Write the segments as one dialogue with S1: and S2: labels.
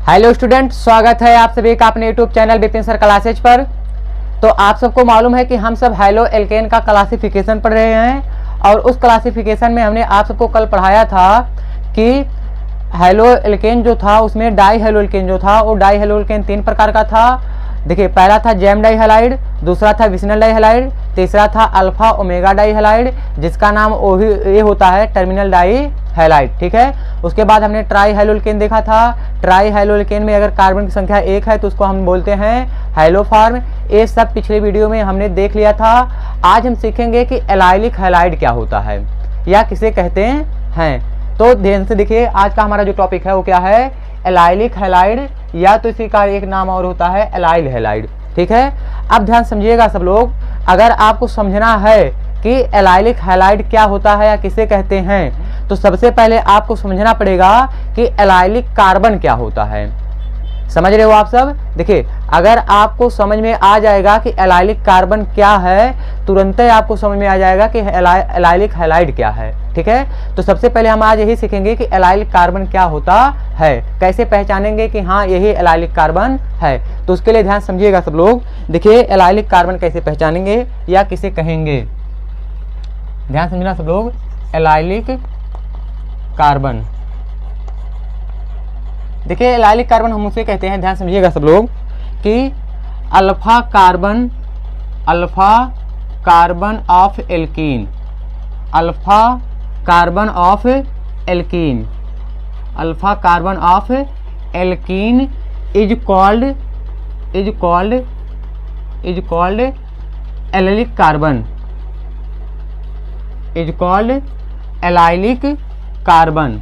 S1: Hello student, स्वागत है आप सभी का अपने YouTube channel Vipin sir classes पर। तो आप सबको मालूम है कि हम सब हैलो एल्केन का क्लासिफिकेशन पढ़ रहे हैं और उस क्लासिफिकेशन में हमने आप सबको कल पढ़ाया था कि हैलो एल्केन जो था उसमें डाई हैलो एल्केन जो था वो डाई हैलो एल्केन 3 प्रकार का था। देखिए, पहला था जैम डाई हैलाइड, दूसरा था विसिनल डाई हैलाइड, तीसरा था अल्फा ओमेगा डाई हैलाइड जिसका नाम ये होता है टर्मिनल डाई हैलाइड। ठीक है, उसके बाद हमने ट्राई हैलो एल्केन देखा था। ट्राई हैलो एल्केन में अगर कार्बन की संख्या 1 है तो उसको हम बोलते हैं हैलोफॉर्म। ये सब पिछले वीडियो में हमने देख लिया था। आज हम सीखेंगे कि एलाइलिक हैलाइड क्या होता है या किसे कहते हैं। तो ध्यान से देखिए, आज का हमारा जो टॉपिक है वो क्या है, एलाइलिक हैलाइड, या तो इसी का एक नाम और होता है एलाइल हैलाइड। ठीक है, अब ध्यान समझिएगा सब लोग। अगर आपको समझना है कि एलाइलिक हैलाइड क्या होता है या किसे कहते हैं तो सबसे पहले आपको समझना पड़ेगा कि एलाइलिक कार्बन क्या होता है। समझ रहे हो आप सब? देखिए, अगर आपको समझ में आ जाएगा कि एलाइलिक कार्बन क्या है, तुरंत ही आपको समझ में आ जाएगा कि एलाइलिक हैलाइड क्या है। ठीक है, तो सबसे पहले हम आज यही सीखेंगे कि एलाइलिक कार्बन क्या होता है, कैसे पहचानेंगे कि हाँ यही एलाइलिक कार्बन है। तो उसके लिए ध्यान समझिएगा सब लोग। देखिए, एलाइलिक कार्बन कैसे पहचानेंगे या किसे कहेंगे, ध्यान समझना सब लोग। एलाइलिक कार्बन, देखिए एलाइलिक कार्बन हम उसे कहते हैं, ध्यान समझिएगा सब लोग, कि alpha carbon of alkene, alpha carbon of alkene, alpha carbon of alkene is called allylic carbon, is called allylic carbon.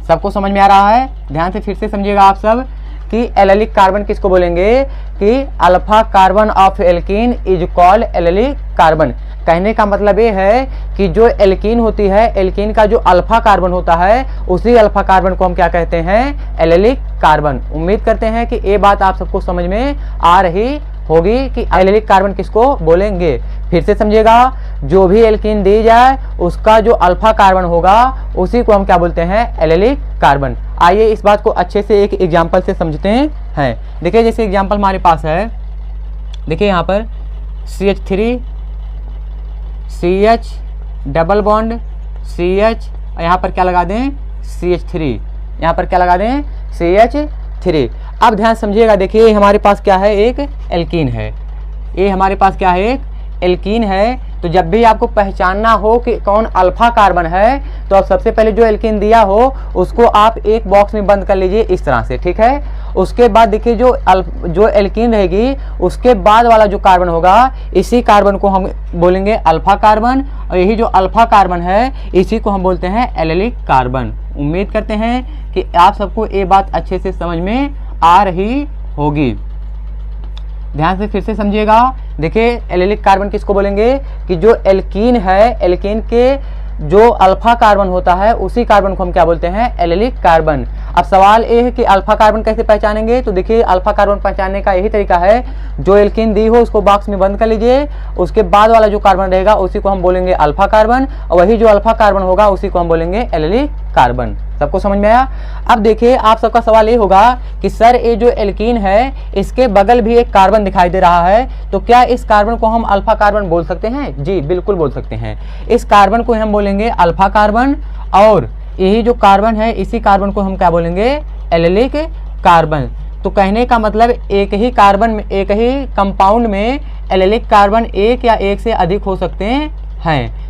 S1: सबको समझ में आ रहा है? ध्यान से फिर से समझिएगा आप सब कि एलाइलिक कार्बन किसको बोलेंगे, कि alpha carbon of alkene is called allylic carbon. कहने का मतलब ये है कि जो एल्कीन होती है, एल्कीन का जो अल्फा कार्बन होता है, उसी अल्फा कार्बन को हम क्या कहते हैं, एलाइलिक कार्बन। उम्मीद करते हैं कि ये बात आप सबको समझ में आ रही होगी कि एलाइलिक कार्बन किसको बोलेंगे। फिर से समझिएगा, जो भी एल्कीन दी जाए उसका जो अल्फा कार्बन होगा उसी को हम क्या बोलते हैं, एलाइलिक कार्बन। आइए इस बात को अच्छे से एक एग्जांपल से समझते हैं। देखिए, जैसे एग्जांपल हमारे पास है, देखिए यहाँ पर CH3 CH double bond CH, यहाँ पर क्या लगा दें, CH3, यहाँ पर क्या लगा दें, CH3। अब ध्यान समझिएगा, देखिए हमारे पास क्या है, एक एल्कीन है। ये हमारे पास क्या है, एक एल्कीन है। तो जब भी आपको पहचानना हो कि कौन अल्फा कार्बन है तो आप सबसे पहले जो एल्कीन दिया हो उसको आप एक बॉक्स में बंद कर लीजिए इस तरह से। ठीक है, उसके बाद देखिए जो एल्कीन रहेगी उसके बाद वाला जो कार्बन होगा, इसी कार्बन को हम बोलेंगे अल्फा कार्बन, और यही जो अल्फा कार्बन है इसी को हम बोलते हैं एलाइलिक कार्बन। उम्मीद करते हैं कि आप सबको ये बात अच्छे से समझ में आ रही होगी। ध्यान से फिर से समझिएगा। देखिए, एलाइलिक कार्बन किसको बोलेंगे, कि जो एल्कीन है, एल्कीन के जो अल्फा कार्बन होता है उसी कार्बन को हम क्या बोलते हैं, एलाइलिक कार्बन। अब सवाल ये है कि अल्फा कार्बन कैसे पहचानेंगे। तो देखिए, अल्फा कार्बन पहचानने का यही तरीका है, जो एल्कीन दी हो उसको बॉक्स में बंद कर लीजिए, उसके बाद वाला जो कार्बन रहेगा उसी को हम बोलेंगे अल्फा कार्बन, और वही जो अल्फा कार्बन होगा उसी को हम बोलेंगे एलाइलिक कार्बन। सबको समझ में आया? अब देखिए, आप सबका सवाल ये होगा कि सर ये जो एल्कीन है इसके बगल भी एक कार्बन दिखाई दे रहा है, तो क्या इस कार्बन को हम अल्फा कार्बन बोल सकते हैं? जी बिल्कुल बोल सकते हैं। इस कार्बन को हम बोलेंगे अल्फा कार्बन, और यही जो कार्बन है इसी कार्बन को हम क्या बोलेंगे, एलाइलिक कार्बन। तो कहने का मतलब एक ही कार्बन में, एक ही कंपाउंड में एलाइलिक कार्बन एक या एक से अधिक हो सकते हैं।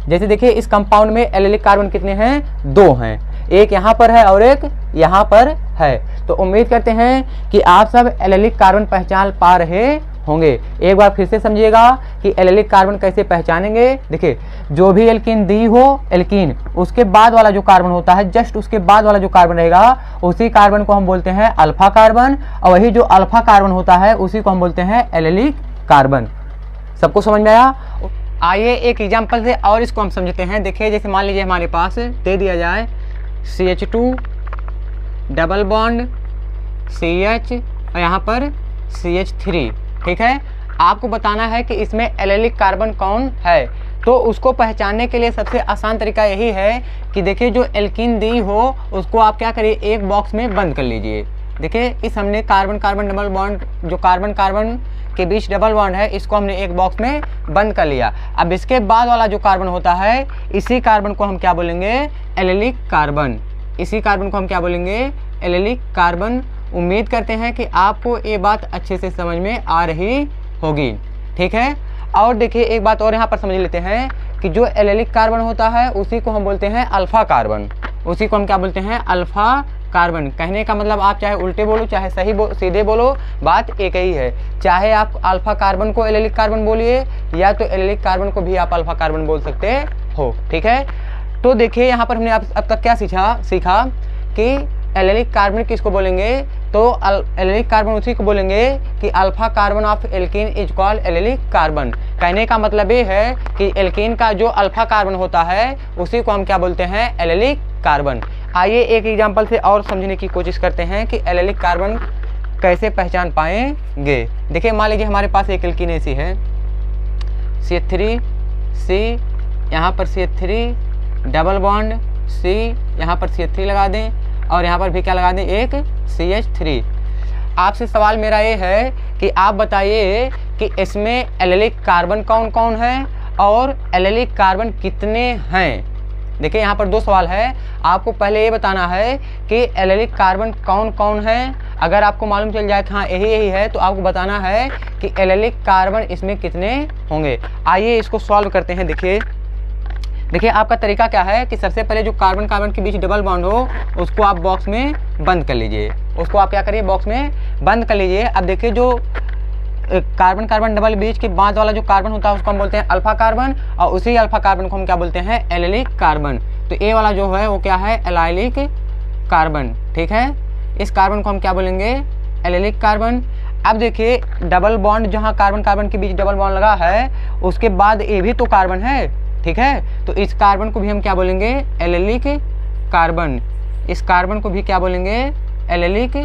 S1: जैसे देखिए, इस कंपाउंड में एलाइलिक कार्बन कितने हैं, 2 हैं, एक यहाँ पर है और एक यहाँ पर है। तो उम्मीद करते हैं कि आप सब एलाइलिक कार्बन पहचान पा रहे होंगे। एक बार फिर से समझिएगा कि एलाइलिक कार्बन कैसे पहचानेंगे। देखिए, जो भी एल्कीन दी हो, एल्कीन उसके बाद वाला जो कार्बन होता है, जस्ट उसके बाद वाला जो कार्बन रहेगा उसी कार्बन को हम बोलते हैं अल्फा कार्बन, और वही जो अल्फा कार्बन होता है उसी को हम बोलते हैं एलाइलिक कार्बन। सबको समझ में आया? आइए एक एग्जाम्पल से और इसको हम समझते हैं। देखिए, जैसे मान लीजिए हमारे पास दे दिया जाए CH2 डबल बॉन्ड CH और यहाँ पर CH3। ठीक है, आपको बताना है कि इसमें एलाइलिक कार्बन कौन है। तो उसको पहचानने के लिए सबसे आसान तरीका यही है कि देखिए, जो एल्कीन दी हो उसको आप क्या करिए, एक बॉक्स में बंद कर लीजिए। देखिए इस हमने कार्बन कार्बन डबल बॉन्ड, जो कार्बन कार्बन के बीच डबल बॉन्ड है, इसको हमने एक बॉक्स में बंद कर लिया। अब इसके बाद वाला जो कार्बन होता है, इसी कार्बन को हम क्या बोलेंगे, एलिलिक कार्बन। इसी कार्बन को हम क्या बोलेंगे, एलिलिक कार्बन। उम्मीद करते हैं कि आपको ये बात अच्छे से समझ में आ रही होगी, ठीक है। और देखिए एक बात और यहाँ पर समझ लेते हैं कि जो एलिलिक कार्बन होता है उसी को हम बोलते हैं अल्फा कार्बन। उसी को हम क्या बोलते हैं, अल्फा कार्बन। कहने का मतलब आप चाहे उल्टे बोलो चाहे सीधे बोलो, बात एक ही है। चाहे आप अल्फा कार्बन को एलिलिक कार्बन बोलिए या तो एलिलिक कार्बन को भी आप अल्फा कार्बन बोल सकते हो, ठीक है। तो देखिए यहाँ पर हमने अब तक क्या सीखा कि एलिलिक कार्बन किसको बोलेंगे, तो एलिलिक कार्बन उसी को बोलेंगे कि alpha carbon of alkene is called allylic carbon. कहने का मतलब ये है कि एल्कीन का जो अल्फा कार्बन होता है उसी को हम क्या बोलते हैं, एलिलिक कार्बन। आइए एक एग्जांपल से और समझने की कोशिश करते हैं कि एलिलिक कार्बन कैसे पहचान पाएंगे। देखिए मान लीजिए हमारे पास एक एल्कीन ऐसी है, CH3C, यहाँ पर CH3 डबल बॉन्ड C, यहाँ पर CH3 लगा दें और यहाँ पर भी क्या लगा दें, एक CH3। आपसे सवाल मेरा ये है कि आप बताइए कि इसमें एलिलिक कार्बन कौन कौन है और एलिलिक कार्बन कितने हैं। देखिए यहाँ पर दो सवाल है, आपको पहले ये बताना है कि एलिलिक कार्बन कौन कौन है। अगर आपको मालूम चल जाए कि हाँ यही है तो आपको बताना है कि एलिलिक कार्बन इसमें कितने होंगे। आइए इसको सॉल्व करते हैं। देखिए आपका तरीका क्या है कि सबसे पहले जो कार्बन कार्बन के बीच डबल बॉन्ड हो उसको आप बॉक्स में बंद कर लीजिए। उसको आप क्या करिए, बॉक्स में बंद कर लीजिए। अब देखिए जो कार्बन कार्बन डबल बीच के बाद वाला जो कार्बन होता है उसको हम बोलते हैं अल्फा कार्बन और उसी अल्फा कार्बन को हम क्या बोलते हैं, एलिलिक कार्बन। तो ए वाला जो है वो क्या है, एलिलिक कार्बन, ठीक है। इस कार्बन को हम क्या बोलेंगे, एलिलिक कार्बन। अब देखिए डबल बॉन्ड, जहाँ कार्बन कार्बन के बीच डबल बॉन्ड लगा है उसके बाद ए भी तो कार्बन है, ठीक है। तो इस कार्बन को भी हम क्या बोलेंगे, एलिलिक कार्बन। इस कार्बन को भी क्या बोलेंगे, एलिलिक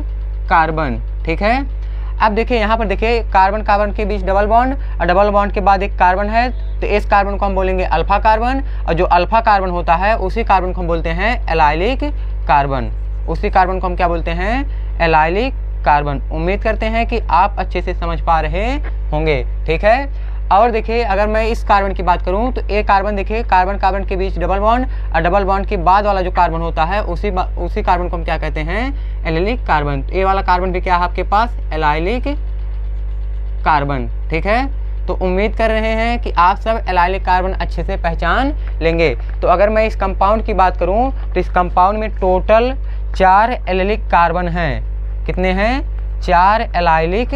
S1: कार्बन, ठीक है। अब देखिए यहाँ पर देखिए कार्बन कार्बन के बीच डबल बॉन्ड और डबल बॉन्ड के बाद एक कार्बन है, तो इस कार्बन को हम बोलेंगे अल्फा कार्बन और जो अल्फा कार्बन होता है उसी कार्बन को हम बोलते हैं एलाइलिक कार्बन। उसी कार्बन को हम क्या बोलते हैं, एलाइलिक कार्बन। उम्मीद करते हैं कि आप अच्छे से समझ पा रहे होंगे, ठीक है। और देखिए अगर मैं इस कार्बन की बात करूं तो एक कार्बन देखिए कार्बन कार्बन के बीच डबल बॉन्ड और डबल बॉन्ड के बाद वाला जो कार्बन होता है उसी कार्बन को हम क्या कहते हैं, एलिलिक कार्बन। तो ये वाला कार्बन भी क्या है आपके पास, एलाइलिक कार्बन, ठीक है। तो उम्मीद कर रहे हैं कि आप सब एलाइलिक कार्बन अच्छे से पहचान लेंगे। तो अगर मैं इस कंपाउंड की बात करूं तो इस कंपाउंड में टोटल 4 एलिलिक कार्बन हैं। कितने हैं, 4 एलाइलिक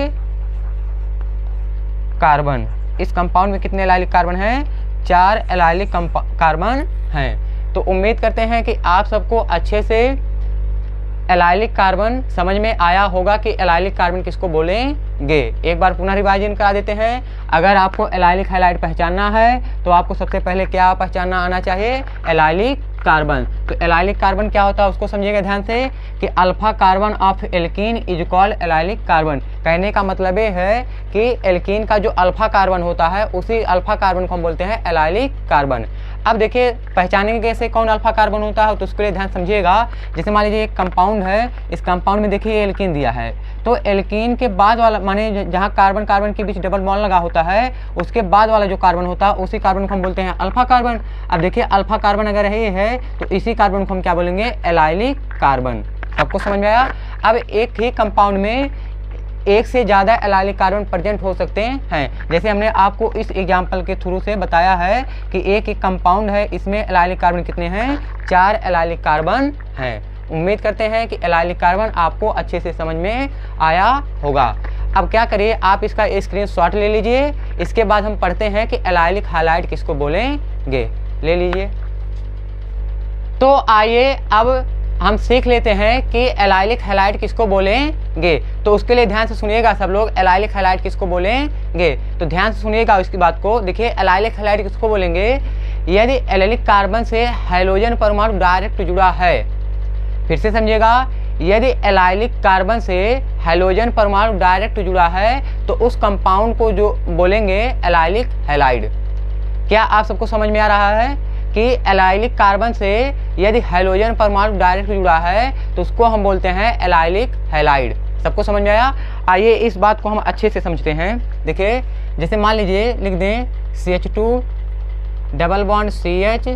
S1: कार्बन। इस कंपाउंड में कितने एलाइलिक कार्बन हैं, 4 एलाइलिक कार्बन हैं। तो उम्मीद करते हैं कि आप सबको अच्छे से एलाइलिक कार्बन समझ में आया होगा कि एलाइलिक कार्बन किसको बोलेंगे। एक बार पुनः रिवाइजन करा देते हैं। अगर आपको एलाइलिक हैलाइड पहचानना है तो आपको सबसे पहले क्या पहचानना आना चाहिए, एलाइलिक कार्बन। तो एलाइलिक कार्बन क्या होता है उसको समझिएगा ध्यान से कि alpha carbon of alkene is called allylic carbon. कहने का मतलब ये है कि एल्कीन का जो अल्फा कार्बन होता है उसी अल्फा कार्बन को हम बोलते हैं एलाइलिक कार्बन। अब देखिए पहचानेंगे कैसे कौन अल्फा कार्बन होता है, तो उसके लिए ध्यान समझिएगा। जैसे मान लीजिए एक कंपाउंड है, इस कंपाउंड में देखिए एल्कीन दिया है, तो एल्कीन के बाद वाला माने जहाँ कार्बन कार्बन के बीच डबल बॉन्ड लगा होता है उसके बाद वाला जो कार्बन होता है उसी कार्बन को हम बोलते हैं अल्फा कार्बन। अब देखिए अल्फा कार्बन अगर ये है तो इसी कार्बन को हम क्या बोलेंगे, एलाइलिक कार्बन। सबको समझ में आया। अब एक ही कंपाउंड में एक से ज़्यादा एलाइलिक कार्बन प्रेजेंट हो सकते हैं। जैसे हमने आपको इस एग्जाम्पल के थ्रू से बताया है कि एक कंपाउंड है, इसमें एलाइलिक कार्बन कितने हैं, 4 एलाइलिक कार्बन हैं। उम्मीद करते हैं कि एलाइलिक कार्बन आपको अच्छे से समझ में आया होगा। अब क्या करिए, आप इसका स्क्रीनशॉट ले लीजिए। इसके बाद हम पढ़ते हैं कि एलाइलिक हैलाइड किसको बोलेंगे। ले लीजिए। तो आइए अब हम सीख लेते हैं कि एलाइलिक हैलाइड किसको बोलेंगे। तो उसके लिए ध्यान से सुनिएगा सब लोग, एलाइलिक हैलाइड किसको बोलेंगे। तो ध्यान से सुनिएगा उसकी बात को। देखिए एलाइलिक हैलाइड किसको बोलेंगे, यदि एलिलिक कार्बन से हाइड्रोजन परमाणु डायरेक्ट जुड़ा है। फिर से समझिएगा, यदि एलाइलिक कार्बन से हाइड्रोजन परमाणु डायरेक्ट जुड़ा है तो उस कंपाउंड को जो बोलेंगे एलाइलिक हैलाइड। क्या आप सबको समझ में आ रहा है कि एलाइलिक कार्बन से यदि हाइड्रोजन परमाणु डायरेक्ट जुड़ा है तो उसको हम बोलते हैं एलाइलिक हैलाइड। सबको समझ में आया? आइए इस बात को हम अच्छे से समझते हैं। देखिए जैसे मान लीजिए लिख दें CH2 डबल बॉन्ड CH,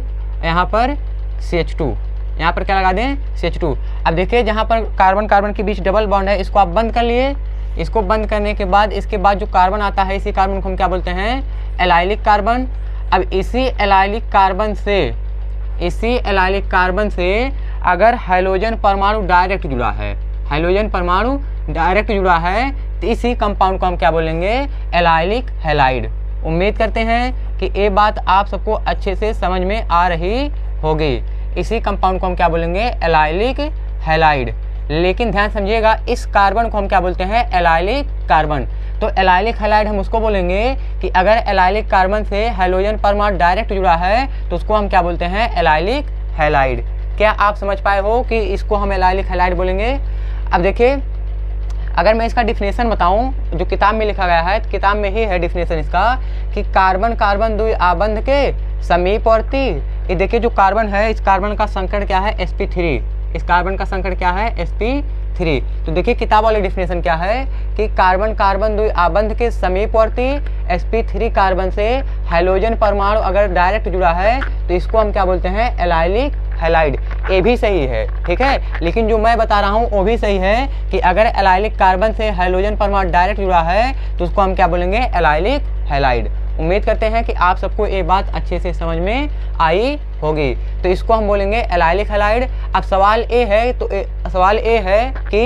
S1: यहाँ पर CH2, यहाँ पर क्या लगा दें CH2। अब देखिए जहाँ पर कार्बन कार्बन के बीच डबल बॉन्ड है इसको आप बंद कर लिए। इसको बंद करने के बाद इसके बाद जो कार्बन आता है इसी कार्बन को हम क्या बोलते हैं एलाइलिक कार्बन। अब इसी एलाइलिक कार्बन से अगर हाइड्रोजन परमाणु डायरेक्ट जुड़ा है, हाइड्रोजन परमाणु डायरेक्ट जुड़ा है तो इसी कंपाउंड को हम क्या बोलेंगे एलाइलिक हैलाइड। उम्मीद करते हैं कि ये बात आप सबको अच्छे से समझ में आ रही होगी। इसी कंपाउंड को हम क्या बोलेंगे एलाइलिक हैलाइड। लेकिन ध्यान समझिएगा इस कार्बन को हम क्या बोलते हैं एलाइलिक कार्बन। तो एलाइलिक हैलाइड हम उसको बोलेंगे कि अगर एलाइलिक कार्बन से हाइड्रोजन परमाणु डायरेक्ट जुड़ा है तो उसको हम क्या बोलते हैं एलाइलिक हैलाइड। क्या आप समझ पाए हो कि इसको हम एलाइलिक हैलाइड बोलेंगे? अब देखिए अगर मैं इसका डिफिनेशन बताऊं जो किताब में लिखा गया है, तो किताब में ही है डिफिनेशन इसका कि कार्बन कार्बन द्वि आबंध के समीपवर्ती। ये देखिए जो कार्बन है इस कार्बन का संकरण क्या है sp3, इस कार्बन का संकरण क्या है sp3। तो देखिए किताब वाली डिफिनेशन क्या है कि कार्बन कार्बन द्वि आबंध के समीपवर्ती sp3 कार्बन से हाइड्रोजन परमाणु अगर डायरेक्ट जुड़ा है तो इसको हम क्या बोलते हैं एलाइलिक हैलाइड। ये भी सही है, ठीक है, लेकिन जो मैं बता रहा हूँ वो भी सही है कि अगर एलाइलिक कार्बन से हाइड्रोजन परमाणु डायरेक्ट जुड़ा है तो उसको हम क्या बोलेंगे एलाइलिक हैलाइड। उम्मीद करते हैं कि आप सबको ये बात अच्छे से समझ में आई होगी। तो इसको हम बोलेंगे एलाइलिक हैलाइड। अब सवाल ये है कि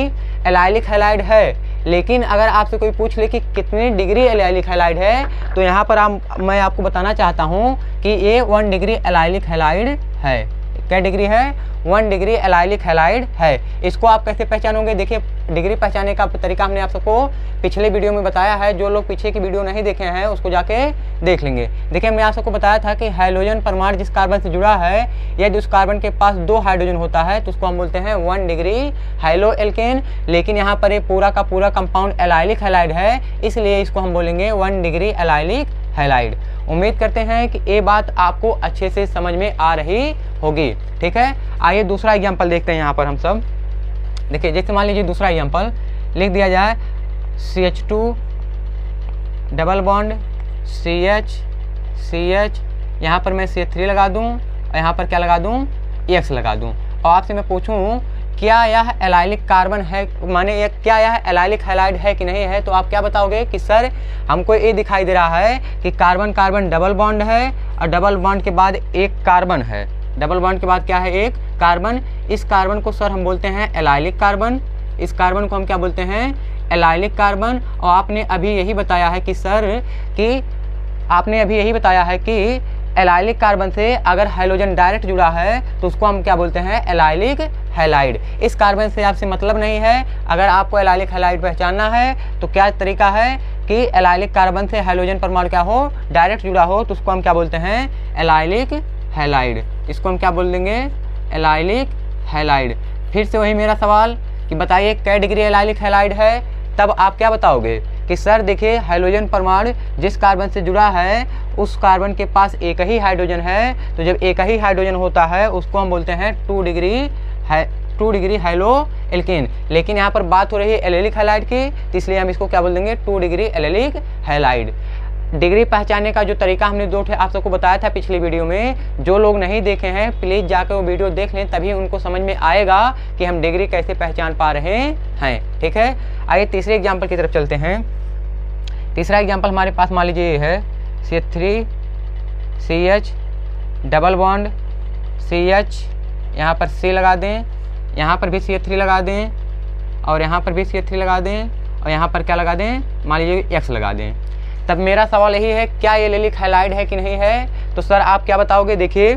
S1: एलाइलिक हैलाइड है, लेकिन अगर आपसे कोई पूछ ले कि कितनी डिग्री एलाइलिक हैलाइड है तो यहाँ पर मैं आपको बताना चाहता हूँ कि ये 1 डिग्री एलाइलिक हैलाइड है। क्या डिग्री है? 1 डिग्री एलाइलिक हैलाइड है। इसको आप कैसे पहचानोगे? देखिए डिग्री पहचानने का तरीका हमने आप सबको पिछले वीडियो में बताया है। जो लोग पीछे की वीडियो नहीं देखे हैं उसको जाके देख लेंगे। देखिए हमने आप सबको बताया था कि हाइड्रोजन परमाणु जिस कार्बन से जुड़ा है यदि उस कार्बन के पास 2 हाइड्रोजन होता है तो उसको हम बोलते हैं 1 डिग्री हाइलो एल्केन। लेकिन यहाँ पर ये पूरा का पूरा कंपाउंड एलाइलिक हैलाइड है, इसलिए इसको हम बोलेंगे 1 डिग्री एलाइलिक हैलाइड। उम्मीद करते हैं कि ये बात आपको अच्छे से समझ में आ रही होगी, ठीक है। आइए दूसरा एग्जांपल देखते हैं। यहाँ पर हम सब देखिए जैसे मान लीजिए दूसरा एग्जांपल लिख दिया जाए CH2 डबल बॉन्ड CH, यहाँ पर मैं CH3 लगा दूँ और यहाँ पर क्या लगा दूँ X लगा दूँ। और आपसे मैं पूछूँ क्या यह एलाइलिक कार्बन है, माने क्या यह एलाइलिक हैलाइड है कि नहीं है, तो आप क्या बताओगे कि सर हमको ये दिखाई दे रहा है कि कार्बन कार्बन डबल बॉन्ड है और डबल बॉन्ड के बाद एक कार्बन है। डबल बॉन्ड के बाद क्या है एक कार्बन। इस कार्बन को सर हम बोलते हैं एलाइलिक कार्बन। इस कार्बन को हम क्या बोलते हैं एलाइलिक कार्बन। और आपने अभी यही बताया है कि सर कि एलाइलिक कार्बन से अगर हाइड्रोजन डायरेक्ट जुड़ा है तो उसको हम क्या बोलते हैं एलाइलिक हैलाइड। इस कार्बन से आपसे मतलब नहीं है। अगर आपको एलाइलिक हैलाइड पहचानना है तो क्या तरीका है कि एलाइलिक कार्बन से हाइड्रोजन परमाणु क्या हो डायरेक्ट जुड़ा हो तो उसको हम क्या बोलते हैं एलाइलिक हैलाइड। इसको हम क्या बोल देंगे एलाइलिक हैलाइड। फिर से वही मेरा सवाल कि बताइए क्या डिग्री एलाइलिक हैलाइड है। तब आप क्या बताओगे कि सर देखिए हाइड्रोजन परमाणु जिस कार्बन से जुड़ा है उस कार्बन के पास एक ही हाइड्रोजन है। तो जब एक ही हाइड्रोजन होता है उसको हम बोलते हैं 2 डिग्री हाइलो एल्केन। लेकिन यहाँ पर बात हो रही है एलाइलिक हैलाइड की, तो इसलिए हम इसको क्या बोल देंगे 2 डिग्री एलाइलिक हैलाइड। डिग्री पहचानने का जो तरीका हमने 2 आप सबको बताया था पिछली वीडियो में। जो लोग नहीं देखे हैं प्लीज़ जाकर वो वीडियो देख लें, तभी उनको समझ में आएगा कि हम डिग्री कैसे पहचान पा रहे हैं, ठीक है। आइए तीसरे एग्जाम्पल की तरफ चलते हैं। तीसरा एग्जाम्पल हमारे पास मान लीजिए ये है CH3 CH double bond CH, यहाँ पर C लगा दें, यहाँ पर भी CH3 लगा दें और यहाँ पर भी CH3 लगा दें और यहाँ पर क्या लगा दें मान लीजिए X लगा दें। तब मेरा सवाल यही है क्या ये एलाइलिक हैलाइड है कि नहीं है। तो सर आप क्या बताओगे? देखिए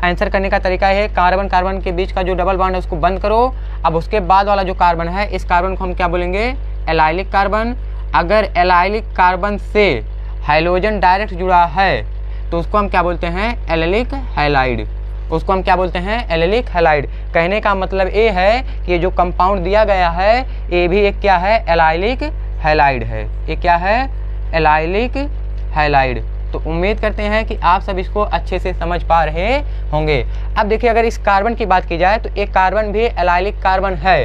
S1: आंसर करने का तरीका है कार्बन कार्बन के बीच का जो डबल बॉन्ड है उसको बंद करो। अब उसके बाद वाला जो कार्बन है इस कार्बन को हम क्या बोलेंगे एलाइलिक कार्बन। अगर एलाइलिक कार्बन से हाइड्रोजन डायरेक्ट जुड़ा है तो उसको हम क्या बोलते हैं एलाइलिक हैलाइड। उसको हम क्या बोलते हैं एलाइलिक हैलाइड। कहने का मतलब ये है कि ये जो कंपाउंड दिया गया है ये भी एक क्या है एलाइलिक हैलाइड है। ये क्या है एलाइलिक हैलाइड। तो उम्मीद करते हैं कि आप सब इसको अच्छे से समझ पा रहे होंगे। अब देखिए अगर इस कार्बन की बात की जाए तो एक कार्बन भी एलाइलिक कार्बन है,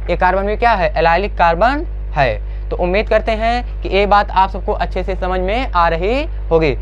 S1: एक कार्बन भी क्या है, एलाइलिक कार्बन है। तो उम्मीद करते हैं कि ये बात आप सबको अच्छे से समझ में आ रही होगी।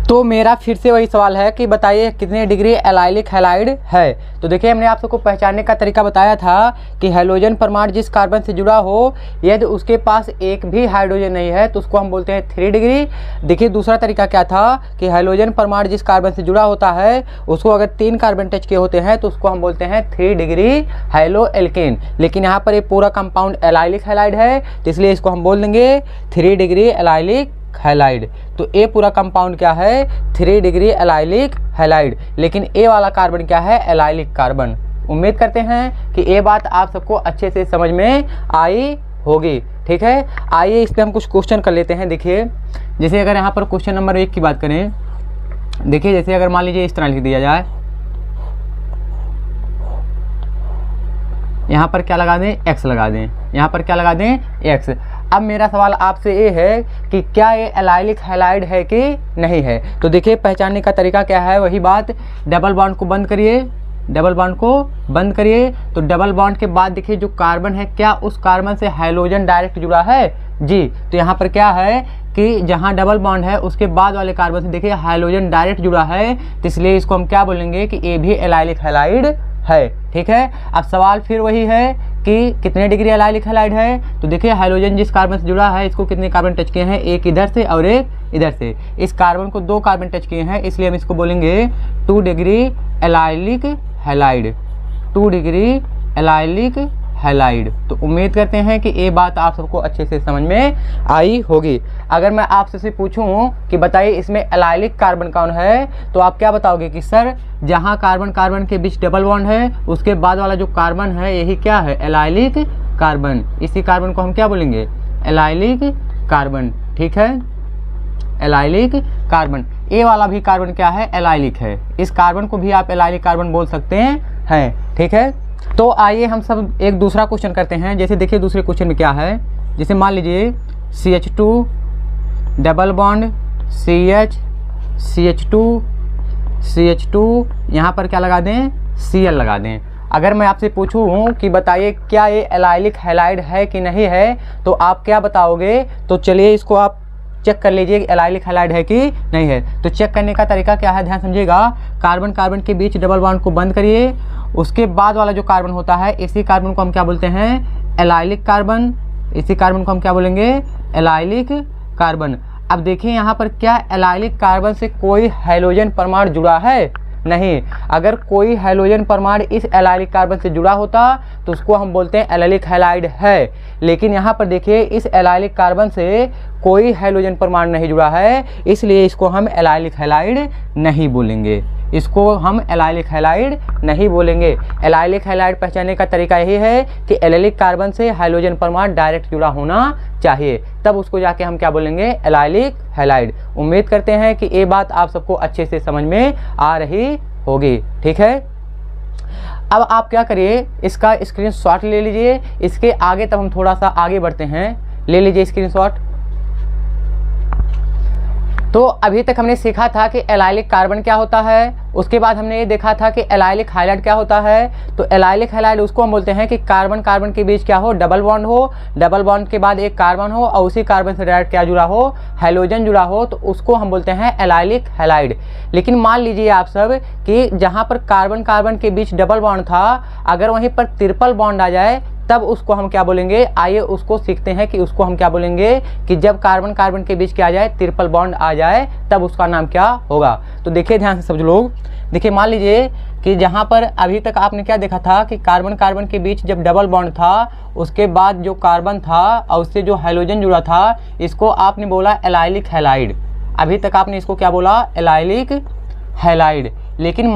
S1: तो मेरा फिर से वही सवाल है कि बताइए कितने डिग्री एलाइलिक हैलाइड है। तो देखिए हमने आप सबको पहचानने का तरीका बताया था कि हाइड्रोजन परमाणु जिस कार्बन से जुड़ा हो, यदि उसके पास एक भी हाइड्रोजन नहीं है तो उसको हम बोलते हैं 3 डिग्री। देखिए दूसरा तरीका क्या था कि हाइड्रोजन परमाणु जिस कार्बन से जुड़ा होता है उसको अगर 3 कार्बन टच किए होते हैं तो उसको हम बोलते हैं 3 डिग्री हाइलो एल्केन। लेकिन यहाँ पर ये पूरा कंपाउंड एलाइलिक हैलाइड है तो इसलिए इसको हम बोल देंगे 3 डिग्री एलाइलिक हैलाइड। तो ए पूरा कंपाउंड क्या है, 3 डिग्री एलाइलिक हैलाइड। लेकिन ए वाला कार्बन क्या है, एलाइलिक कार्बन। उम्मीद करते हैं कि ये बात आप सबको अच्छे से समझ में आई होगी। ठीक है, आइए इस पर हम कुछ क्वेश्चन कर लेते हैं। देखिए जैसे अगर यहाँ पर क्वेश्चन नंबर 1 की बात करें, देखिए जैसे अगर मान लीजिए इस तरह लिख दिया जाए, यहाँ पर क्या लगा दें, x लगा दें, यहाँ पर क्या लगा दें, x। अब मेरा सवाल आपसे ये है कि क्या ये एलाइलिक हैलाइड है कि नहीं है। तो देखिए पहचानने का तरीका क्या है, वही बात, डबल बॉन्ड को बंद करिए, डबल बॉन्ड को बंद करिए। तो डबल बॉन्ड के बाद देखिए जो कार्बन है, क्या उस कार्बन से हाइड्रोजन डायरेक्ट जुड़ा है, जी। तो यहाँ पर क्या है कि जहाँ डबल बॉन्ड है उसके बाद वाले कार्बन से देखिए हाइड्रोजन डायरेक्ट जुड़ा है, तो इसलिए इसको हम क्या बोलेंगे कि ये भी एलाइलिक हैलाइड है। ठीक है, अब सवाल फिर वही है कि कितने डिग्री एलाइलिक हैलाइड है। तो देखिए हाइड्रोजन जिस कार्बन से जुड़ा है इसको कितने कार्बन टच किए हैं, एक इधर से और एक इधर से। इस कार्बन को 2 कार्बन टच किए हैं, इसलिए हम इसको बोलेंगे 2 degree allylic halide, 2 degree allylic halide. तो उम्मीद करते हैं कि ये बात आप सबको अच्छे से समझ में आई होगी। अगर मैं आपसे से पूछूं कि बताइए इसमें एलाइलिक कार्बन कौन है, तो आप क्या बताओगे कि सर जहां कार्बन कार्बन के बीच डबल बॉन्ड है उसके बाद वाला जो कार्बन है यही क्या है, एलाइलिक कार्बन। इसी कार्बन को हम क्या बोलेंगे, एलाइलिक कार्बन। ठीक है, एलाइलिक कार्बन। ए वाला भी कार्बन क्या है, एलाइलिक है। इस कार्बन को भी आप एलाइलिक कार्बन बोल सकते हैं। ठीक है, तो आइए हम सब एक दूसरा क्वेश्चन करते हैं। जैसे देखिए दूसरे क्वेश्चन में क्या है, जैसे मान लीजिए CH2 double bond CH, CH2, CH2, यहाँ पर क्या लगा दें, Cl लगा दें। अगर मैं आपसे पूछूं कि बताइए क्या ये एलाइलिक हैलाइड है कि नहीं है, तो आप क्या बताओगे। तो चलिए इसको आप चेक कर लीजिए कि एलाइलिक हैलाइड है कि नहीं है। तो चेक करने का तरीका क्या है, ध्यान समझिएगा। कार्बन कार्बन के बीच डबल बॉन्ड को बंद करिए, उसके बाद वाला जो कार्बन होता है इसी कार्बन को हम क्या बोलते हैं, एलाइलिक कार्बन। इसी कार्बन को हम क्या बोलेंगे, एलाइलिक कार्बन। अब देखिए यहाँ पर क्या एलाइलिक कार्बन से कोई हाइड्रोजन परमाणु जुड़ा है, नहीं। अगर कोई हाइड्रोजन परमाणु इस एलाइलिक कार्बन से जुड़ा होता तो उसको हम बोलते हैं एलाइलिक हैलाइड है। लेकिन यहाँ पर देखिए इस एलाइलिक कार्बन से कोई हाइड्रोजन परमाणु नहीं जुड़ा है, इसलिए इसको हम एलाइलिक हैलाइड नहीं बोलेंगे, इसको हम एलाइलिक हैलाइड नहीं बोलेंगे। एलाइलिक हैलाइड पहचानने का तरीका यही है कि एलाइलिक कार्बन से हाइड्रोजन परमाणु डायरेक्ट जुड़ा होना चाहिए, तब उसको जाके हम क्या बोलेंगे, एलाइलिक हैलाइड। उम्मीद करते हैं कि ये बात आप सबको अच्छे से समझ में आ रही होगी। ठीक है, अब आप क्या करिए, इसका स्क्रीनशॉट ले लीजिए। इसके आगे तब हम थोड़ा सा आगे बढ़ते हैं, ले लीजिए स्क्रीनशॉट। तो अभी तक हमने सीखा था कि एलाइलिक कार्बन क्या होता है, उसके बाद हमने ये देखा था कि एलाइलिक हैलाइड क्या होता है। तो एलाइलिक हैलाइड उसको हम बोलते हैं कि कार्बन कार्बन के बीच क्या हो, डबल बॉन्ड हो, डबल बॉन्ड के बाद एक कार्बन हो और उसी कार्बन से डायरेक्ट क्या जुड़ा हो, हाइड्रोजन जुड़ा हो, तो उसको हम बोलते हैं एलाइलिक हैलाइड। लेकिन मान लीजिए आप सब कि जहाँ पर कार्बन कार्बन के बीच डबल बॉन्ड था, अगर वहीं पर ट्रिपल बॉन्ड आ जाए तब उसको हम क्या बोलेंगे। आइए उसको सीखते हैं कि उसको हम क्या बोलेंगे कि जब कार्बन कार्बन के बीच क्या आ जाए, ट्रिपल बॉन्ड आ जाए, तब उसका नाम क्या होगा। तो देखिए ध्यान से सब लोग, देखिए मान लीजिए कि जहाँ पर अभी तक आपने क्या देखा था कि कार्बन कार्बन के बीच जब डबल बॉन्ड था उसके बाद जो कार्बन था और उससे जो हाइड्रोजन जुड़ा था, इसको आपने बोला एलाइलिक हैलाइड। अभी तक आपने इसको क्या बोला, एलाइलिक हैलाइड। लेकिन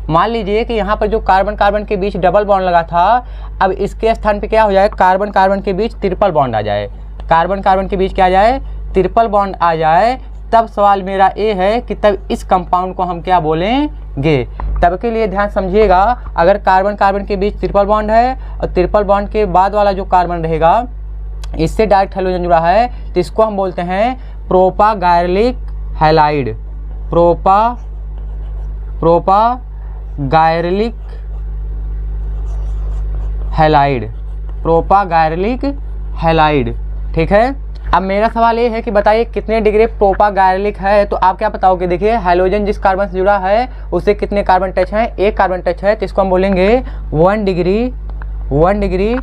S1: मान लीजिए कि यहाँ पर जो कार्बन कार्बन के बीच डबल बॉन्ड लगा था, अब इसके स्थान पे क्या हो जाए, कार्बन कार्बन के बीच ट्रिपल बॉन्ड आ जाए। कार्बन कार्बन के बीच क्या आ जाए, ट्रिपल बॉन्ड आ जाए। तब सवाल मेरा ये है कि तब इस कंपाउंड को हम क्या बोलेंगे। तब के लिए ध्यान समझिएगा, अगर कार्बन कार्बन के बीच ट्रिपल बॉन्ड है और ट्रिपल बॉन्ड के बाद वाला जो कार्बन रहेगा इससे डायरेक्ट हाइड्रोजन जुड़ा है, तो इसको हम बोलते हैं प्रोपागैरिक हैलाइड, प्रोपागायरलिक हैलाइड, प्रोपागायरलिक हैलाइड। ठीक है, अब मेरा सवाल ये है कि बताइए कितने डिग्री प्रोपागायरलिक है। तो आप क्या बताओगे, देखिए हाइड्रोजन जिस कार्बन से जुड़ा है उससे कितने कार्बन टच हैं, एक कार्बन टच है, तो इसको हम बोलेंगे 1 डिग्री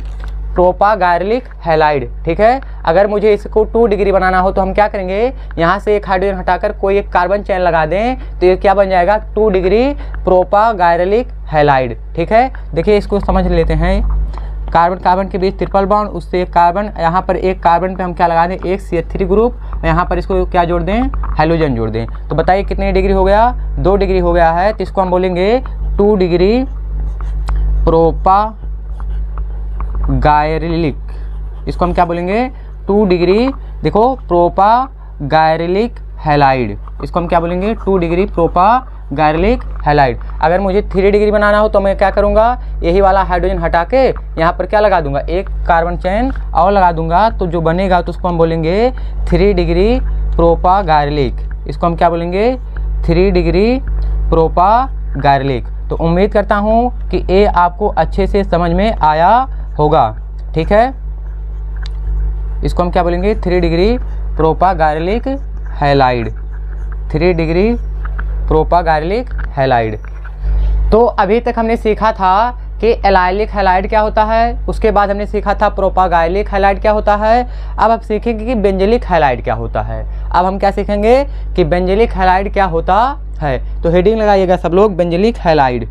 S1: प्रोपागायरलिक हैलाइड। ठीक है, अगर मुझे इसको 2 डिग्री बनाना हो तो हम क्या करेंगे, यहाँ से एक हाइड्रोजन हटाकर कोई एक कार्बन चेन लगा दें तो ये क्या बन जाएगा, 2 डिग्री प्रोपागायरलिक हैलाइड। ठीक है, देखिए इसको समझ लेते हैं। कार्बन कार्बन के बीच ट्रिपल बॉन्ड, उससे एक कार्बन, यहाँ पर एक कार्बन पे हम क्या लगा दें, एक CH3 ग्रुप, यहाँ पर इसको क्या जोड़ दें, हाइड्रोजन जोड़ दें। तो बताइए कितनी डिग्री हो गया, 2 डिग्री हो गया है। तो इसको हम बोलेंगे 2 डिग्री प्रोपागायरलिक, इसको हम क्या बोलेंगे, 2 डिग्री, देखो प्रोपागायरलिक हैलाइड, इसको हम क्या बोलेंगे, 2 डिग्री प्रोपागायरलिक हैलाइड। अगर मुझे 3 डिग्री बनाना हो तो मैं क्या करूँगा, यही वाला हाइड्रोजन हटा के यहाँ पर क्या लगा दूंगा, एक कार्बन चेन और लगा दूंगा, तो जो बनेगा तो उसको हम बोलेंगे 3 डिग्री प्रोपागायरलिक, इसको हम क्या बोलेंगे, 3 डिग्री प्रोपागायरलिक। तो उम्मीद करता हूँ कि ये आपको अच्छे से समझ में आया होगा। ठीक है, इसको हम क्या बोलेंगे, 3 डिग्री प्रोपागायरलिक हैलाइड, 3 डिग्री प्रोपागायरलिक हैलाइड। तो अभी तक हमने सीखा था कि एलाइलिक हैलाइड क्या होता है, उसके बाद हमने सीखा था प्रोपागायरलिक हैलाइड क्या होता है। अब हम सीखेंगे कि बेंजलिक हैलाइड क्या होता है। अब हम क्या सीखेंगे कि बेंजलिक हैलाइड क्या होता है। तो हेडिंग लगाइएगा सब लोग, बेंजलिक हैलाइड।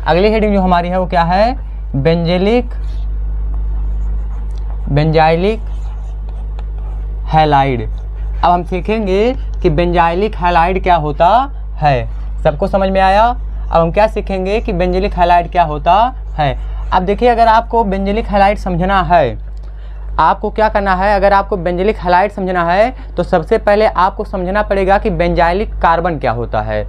S1: अगली हेडिंग जो हमारी है वो क्या है, बेंजाइलिक हैलाइड। अब हम सीखेंगे कि बेंजाइलिक हैलाइड क्या होता है। सबको समझ में आया। अब हम क्या सीखेंगे कि बेंजाइलिक हैलाइड क्या होता है। अब देखिए, अगर आपको बेंजाइलिक हैलाइड समझना है, आपको क्या करना है, अगर आपको बेंजाइलिक हैलाइड समझना है तो सबसे पहले आपको समझना पड़ेगा कि बेंजाइलिक कार्बन क्या होता है।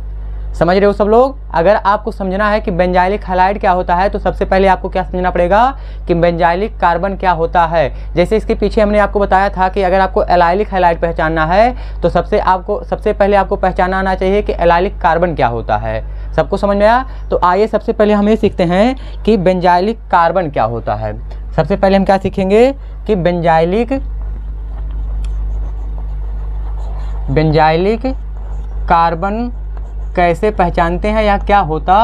S1: समझ रहे हो सब लोग। अगर आपको समझना है कि बेंजाइलिक हैलाइड क्या होता है तो सबसे पहले आपको क्या समझना पड़ेगा कि बेंजाइलिक कार्बन क्या होता है। जैसे इसके पीछे हमने आपको बताया था कि अगर आपको एलाइलिक हैलाइड पहचानना है तो सबसे पहले आपको पहचानना आना चाहिए कि एलाइलिक कार्बन क्या होता है। सबको समझ में आया। तो आइए सबसे पहले हम ये सीखते हैं कि बेंजाइलिक कार्बन क्या होता है। सबसे पहले हम क्या सीखेंगे कि बेंजाइलिक कार्बन कैसे पहचानते हैं या क्या होता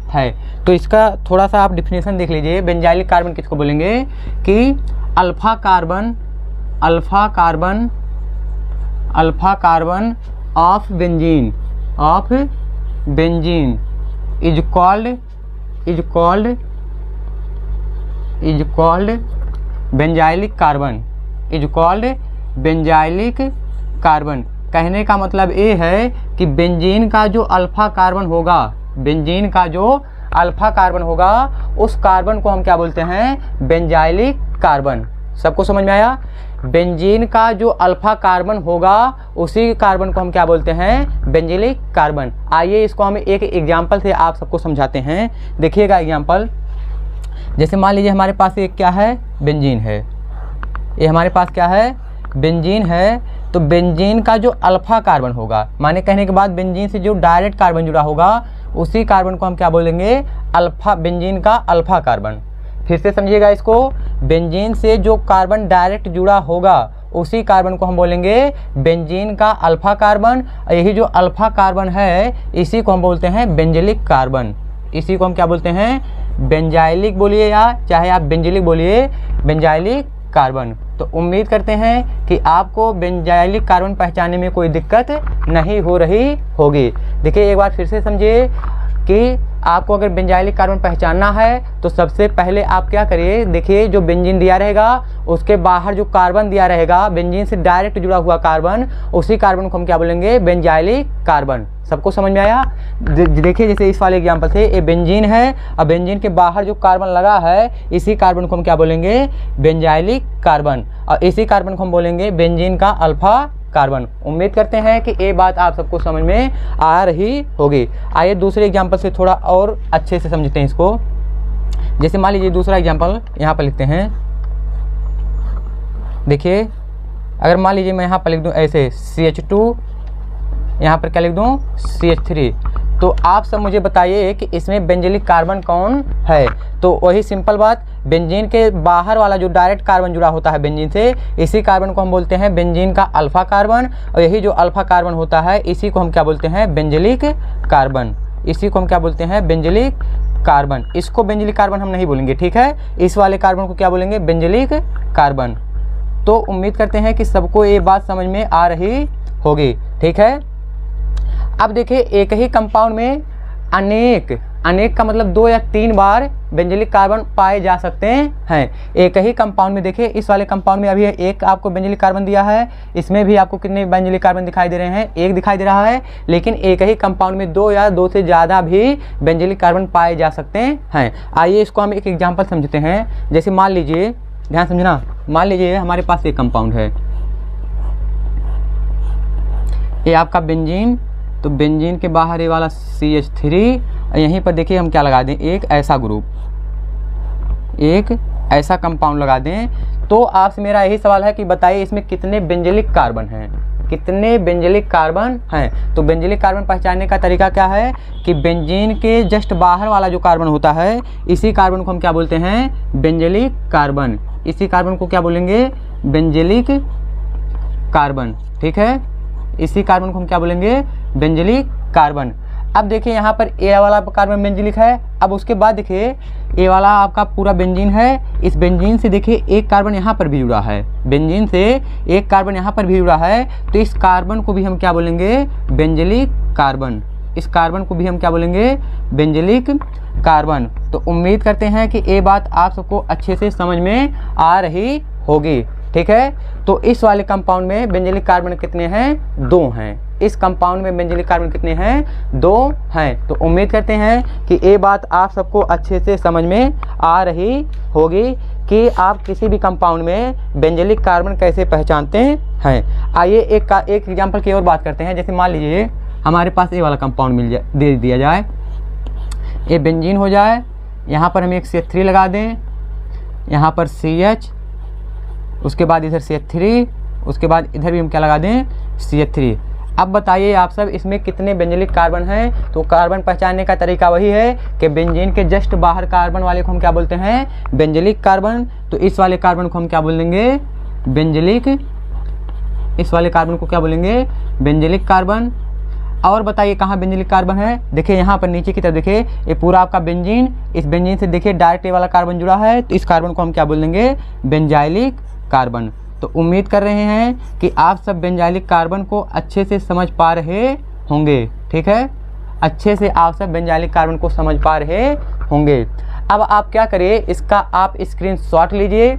S1: है। तो इसका थोड़ा सा आप डिफिनेशन देख लीजिए। बेंजाइलिक कार्बन किसको बोलेंगे कि alpha carbon of benzene is called benzylic carbon. कहने का मतलब ये है कि बेंजीन का जो अल्फा कार्बन होगा उस कार्बन को हम क्या बोलते हैं, बेंजाइलिक कार्बन। सबको समझ में आया। बेंजीन का जो अल्फा कार्बन होगा उसी कार्बन को हम क्या बोलते हैं, बेंजाइलिक कार्बन। आइए इसको हम एक एग्जांपल से आप सबको समझाते हैं। देखिएगा एग्जांपल, जैसे मान लीजिए हमारे पास एक क्या है, बेंजीन है। ये हमारे पास क्या है, बेंजीन है। तो बेंजीन का जो अल्फा कार्बन होगा, माने कहने के बाद बेंजीन से जो डायरेक्ट कार्बन जुड़ा होगा उसी कार्बन को हम क्या बोलेंगे, बेंजीन का अल्फा कार्बन। फिर से समझिएगा इसको, बेंजीन से जो कार्बन डायरेक्ट जुड़ा होगा उसी कार्बन को हम बोलेंगे बेंजीन का अल्फा कार्बन। यही जो अल्फा कार्बन है इसी को हम बोलते हैं बेंजाइलिक कार्बन। इसी को हम क्या बोलते हैं, बेंजाइलिक बोलिए या चाहे आप बेंजाइलिक बोलिए, बेंजाइलिक कार्बन। तो उम्मीद करते हैं कि आपको बेंजाइलिक कार्बन पहचानने में कोई दिक्कत नहीं हो रही होगी। देखिए एक बार फिर से समझिए कि आपको अगर बेंजाइलिक कार्बन पहचानना है तो सबसे पहले आप क्या करिए, देखिए जो बेंजीन दिया रहेगा उसके बाहर जो कार्बन दिया रहेगा, बेंजीन से डायरेक्ट जुड़ा हुआ कार्बन, उसी कार्बन को हम क्या बोलेंगे, बेंजाइलिक कार्बन। सबको समझ में आया। देखिए जैसे इस वाले एग्जांपल से ये बेंजीन है और बेंजीन के बाहर जो कार्बन लगा है इसी कार्बन को हम क्या बोलेंगे, बेंजाइलिक कार्बन। और इसी कार्बन को हम बोलेंगे बेंजीन का अल्फा कार्बन। उम्मीद करते हैं कि ये बात आप सबको समझ में आ रही होगी। आइए दूसरे एग्जांपल से थोड़ा और अच्छे से समझते हैं इसको। जैसे मान लीजिए दूसरा एग्जांपल यहाँ पर लिखते हैं। देखिए अगर मान लीजिए मैं यहाँ पर लिख दूँ ऐसे यहाँ पर क्या लिख दूँ, CH3। तो आप सब मुझे बताइए कि इसमें बेंजिलिक कार्बन कौन है। तो वही सिंपल बात, बेंजीन के बाहर वाला जो डायरेक्ट कार्बन जुड़ा होता है बेंजीन से, इसी कार्बन को हम बोलते हैं बेंजीन का अल्फा कार्बन, और यही जो अल्फा कार्बन होता है इसी को हम क्या बोलते हैं, बेंजिलिक कार्बन। इसी को हम क्या बोलते हैं, बेंजिलिक कार्बन। इसको बेंजिलिक कार्बन हम नहीं बोलेंगे, ठीक है, इस वाले कार्बन को क्या बोलेंगे, बेंजिलिक कार्बन। तो उम्मीद करते हैं कि सबको ये बात समझ में आ रही होगी, ठीक है। अब देखिए, एक ही कंपाउंड में अनेक का मतलब 2 या 3 बार बेंजिलिक कार्बन पाए जा सकते हैं। एक ही कंपाउंड में देखिए, इस वाले कंपाउंड में अभी एक आपको बेंजिलिक कार्बन दिया है, इसमें भी आपको कितने बेंजिलिक कार्बन दिखाई दे रहे हैं, एक दिखाई दे रहा है। लेकिन एक ही कंपाउंड में 2 या 2 से ज़्यादा भी बेंजिलिक कार्बन पाए जा सकते हैं। आइए इसको हम एक एग्जाम्पल समझते हैं। जैसे मान लीजिए, ध्यान समझना, मान लीजिए हमारे पास एक कंपाउंड है, ये आपका बेंजीन। तो बेंजीन के बाहर ये वाला CH3, यहीं पर देखिए हम क्या लगा दें, एक ऐसा ग्रुप, एक ऐसा कंपाउंड लगा दें। तो आपसे मेरा यही सवाल है कि बताइए इसमें कितने बेंजिलिक कार्बन हैं, कितने बेंजिलिक कार्बन हैं। तो बेंजिलिक कार्बन पहचानने का तरीका क्या है कि बेंजीन के जस्ट बाहर वाला जो कार्बन होता है, इसी कार्बन को हम क्या बोलते हैं, बेंजिलिक कार्बन। इसी कार्बन को क्या बोलेंगे, बेंजिलिक कार्बन, ठीक है। इसी कार्बन को हम क्या बोलेंगे, बेंजिलिक कार्बन। अब देखिए यहाँ पर ए वाला कार्बन बेंजिलिक है। अब उसके बाद देखिए ए वाला आपका पूरा बेंजीन है, इस बेंजीन से देखिए एक कार्बन यहाँ पर भी जुड़ा है, बेंजीन से एक कार्बन यहाँ पर भी जुड़ा है। तो इस कार्बन को भी हम क्या बोलेंगे, बेंजिलिक कार्बन। इस कार्बन को भी हम क्या बोलेंगे, बेंजिलिक कार्बन। तो उम्मीद करते हैं कि ये बात आप सबको अच्छे से समझ में आ रही होगी, ठीक है। तो इस वाले कंपाउंड में बेंजिलिक कार्बन कितने हैं, 2 हैं। इस कंपाउंड में बेंजिलिक कार्बन कितने हैं, 2 हैं। तो उम्मीद करते हैं कि ये बात आप सबको अच्छे से समझ में आ रही होगी कि आप किसी भी कंपाउंड में बेंजिलिक कार्बन कैसे पहचानते हैं। आइए एक एग्जांपल की और बात करते हैं। जैसे मान लीजिए हमारे पास ये वाला कंपाउंड दे दिया जाए, ये बेंजीन हो जाए, यहाँ पर हम एक CH3 लगा दें, यहाँ पर CH, उसके बाद इधर CH3, उसके बाद इधर भी हम क्या लगा दें, CH3। अब बताइए आप सब इसमें कितने बेंजिलिक कार्बन हैं। तो कार्बन पहचानने का तरीका वही है कि बेंजीन के जस्ट बाहर कार्बन वाले को हम क्या बोलते हैं, बेंजिलिक कार्बन। तो इस वाले कार्बन को हम क्या बोलेंगे, बेंजिलिक। इस वाले कार्बन को क्या बोलेंगे, बेंजिलिक कार्बन। और बताइए कहाँ बेंजिलिक कार्बन है, देखिए यहाँ पर नीचे की तरफ देखिए, ये पूरा आपका बेंजीन, इस बेंजीन से देखिए डायरेक्ट ये वाला कार्बन जुड़ा है। तो इस कार्बन को हम क्या बोलेंगे, बेंजाइलिक कार्बन। तो उम्मीद कर रहे हैं कि आप सब बेंजाइलिक कार्बन को अच्छे से समझ पा रहे होंगे, ठीक है। अच्छे से आप सब बेंजाइलिक कार्बन को समझ पा रहे होंगे। अब आप क्या करिए, इसका आप स्क्रीनशॉट लीजिए।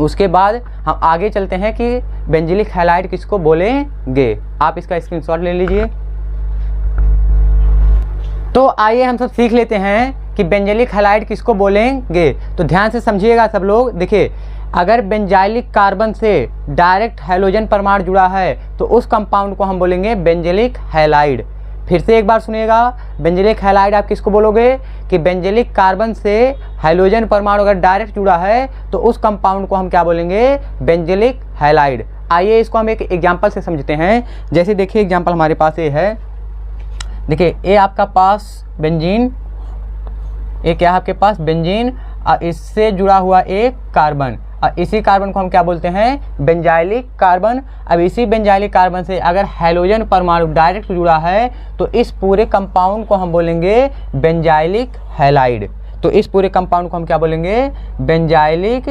S1: उसके बाद हम आगे चलते हैं कि बेंजिलिक हैलाइड किसको बोलेंगे। आप इसका स्क्रीनशॉट ले लीजिए। तो आइए हम सब सीख लेते हैं कि बेंजिलिक हैलाइड किसको बोलेंगे। तो ध्यान से समझिएगा सब लोग। देखिए, अगर बेंजाइलिक कार्बन से डायरेक्ट हैलोजन परमाणु जुड़ा है तो उस कंपाउंड को हम बोलेंगे बेंजिलिक हैलाइड। फिर से एक बार सुनिएगा, बेंजिलिक हैलाइड आप किसको बोलोगे कि बेंजिलिक कार्बन से हैलोजन परमाणु अगर डायरेक्ट जुड़ा है तो उस कंपाउंड को हम क्या बोलेंगे, बेंजिलिक हैलाइड। आइए इसको हम एक एग्जांपल से समझते हैं। जैसे देखिए एग्जांपल हमारे पास ये है, देखिए ये आपका पास बेंजीन, एक क्या आपके पास बेंजीन, इससे जुड़ा हुआ एक कार्बन, इसी कार्बन को हम क्या बोलते हैं, बेंजाइलिक कार्बन। अब इसी बेंजाइलिक कार्बन से अगर हैलोजन परमाणु डायरेक्ट जुड़ा है तो इस पूरे कंपाउंड को हम बोलेंगे बेंजाइलिक हैलाइड। तो इस पूरे कंपाउंड को हम क्या बोलेंगे, बेंजाइलिक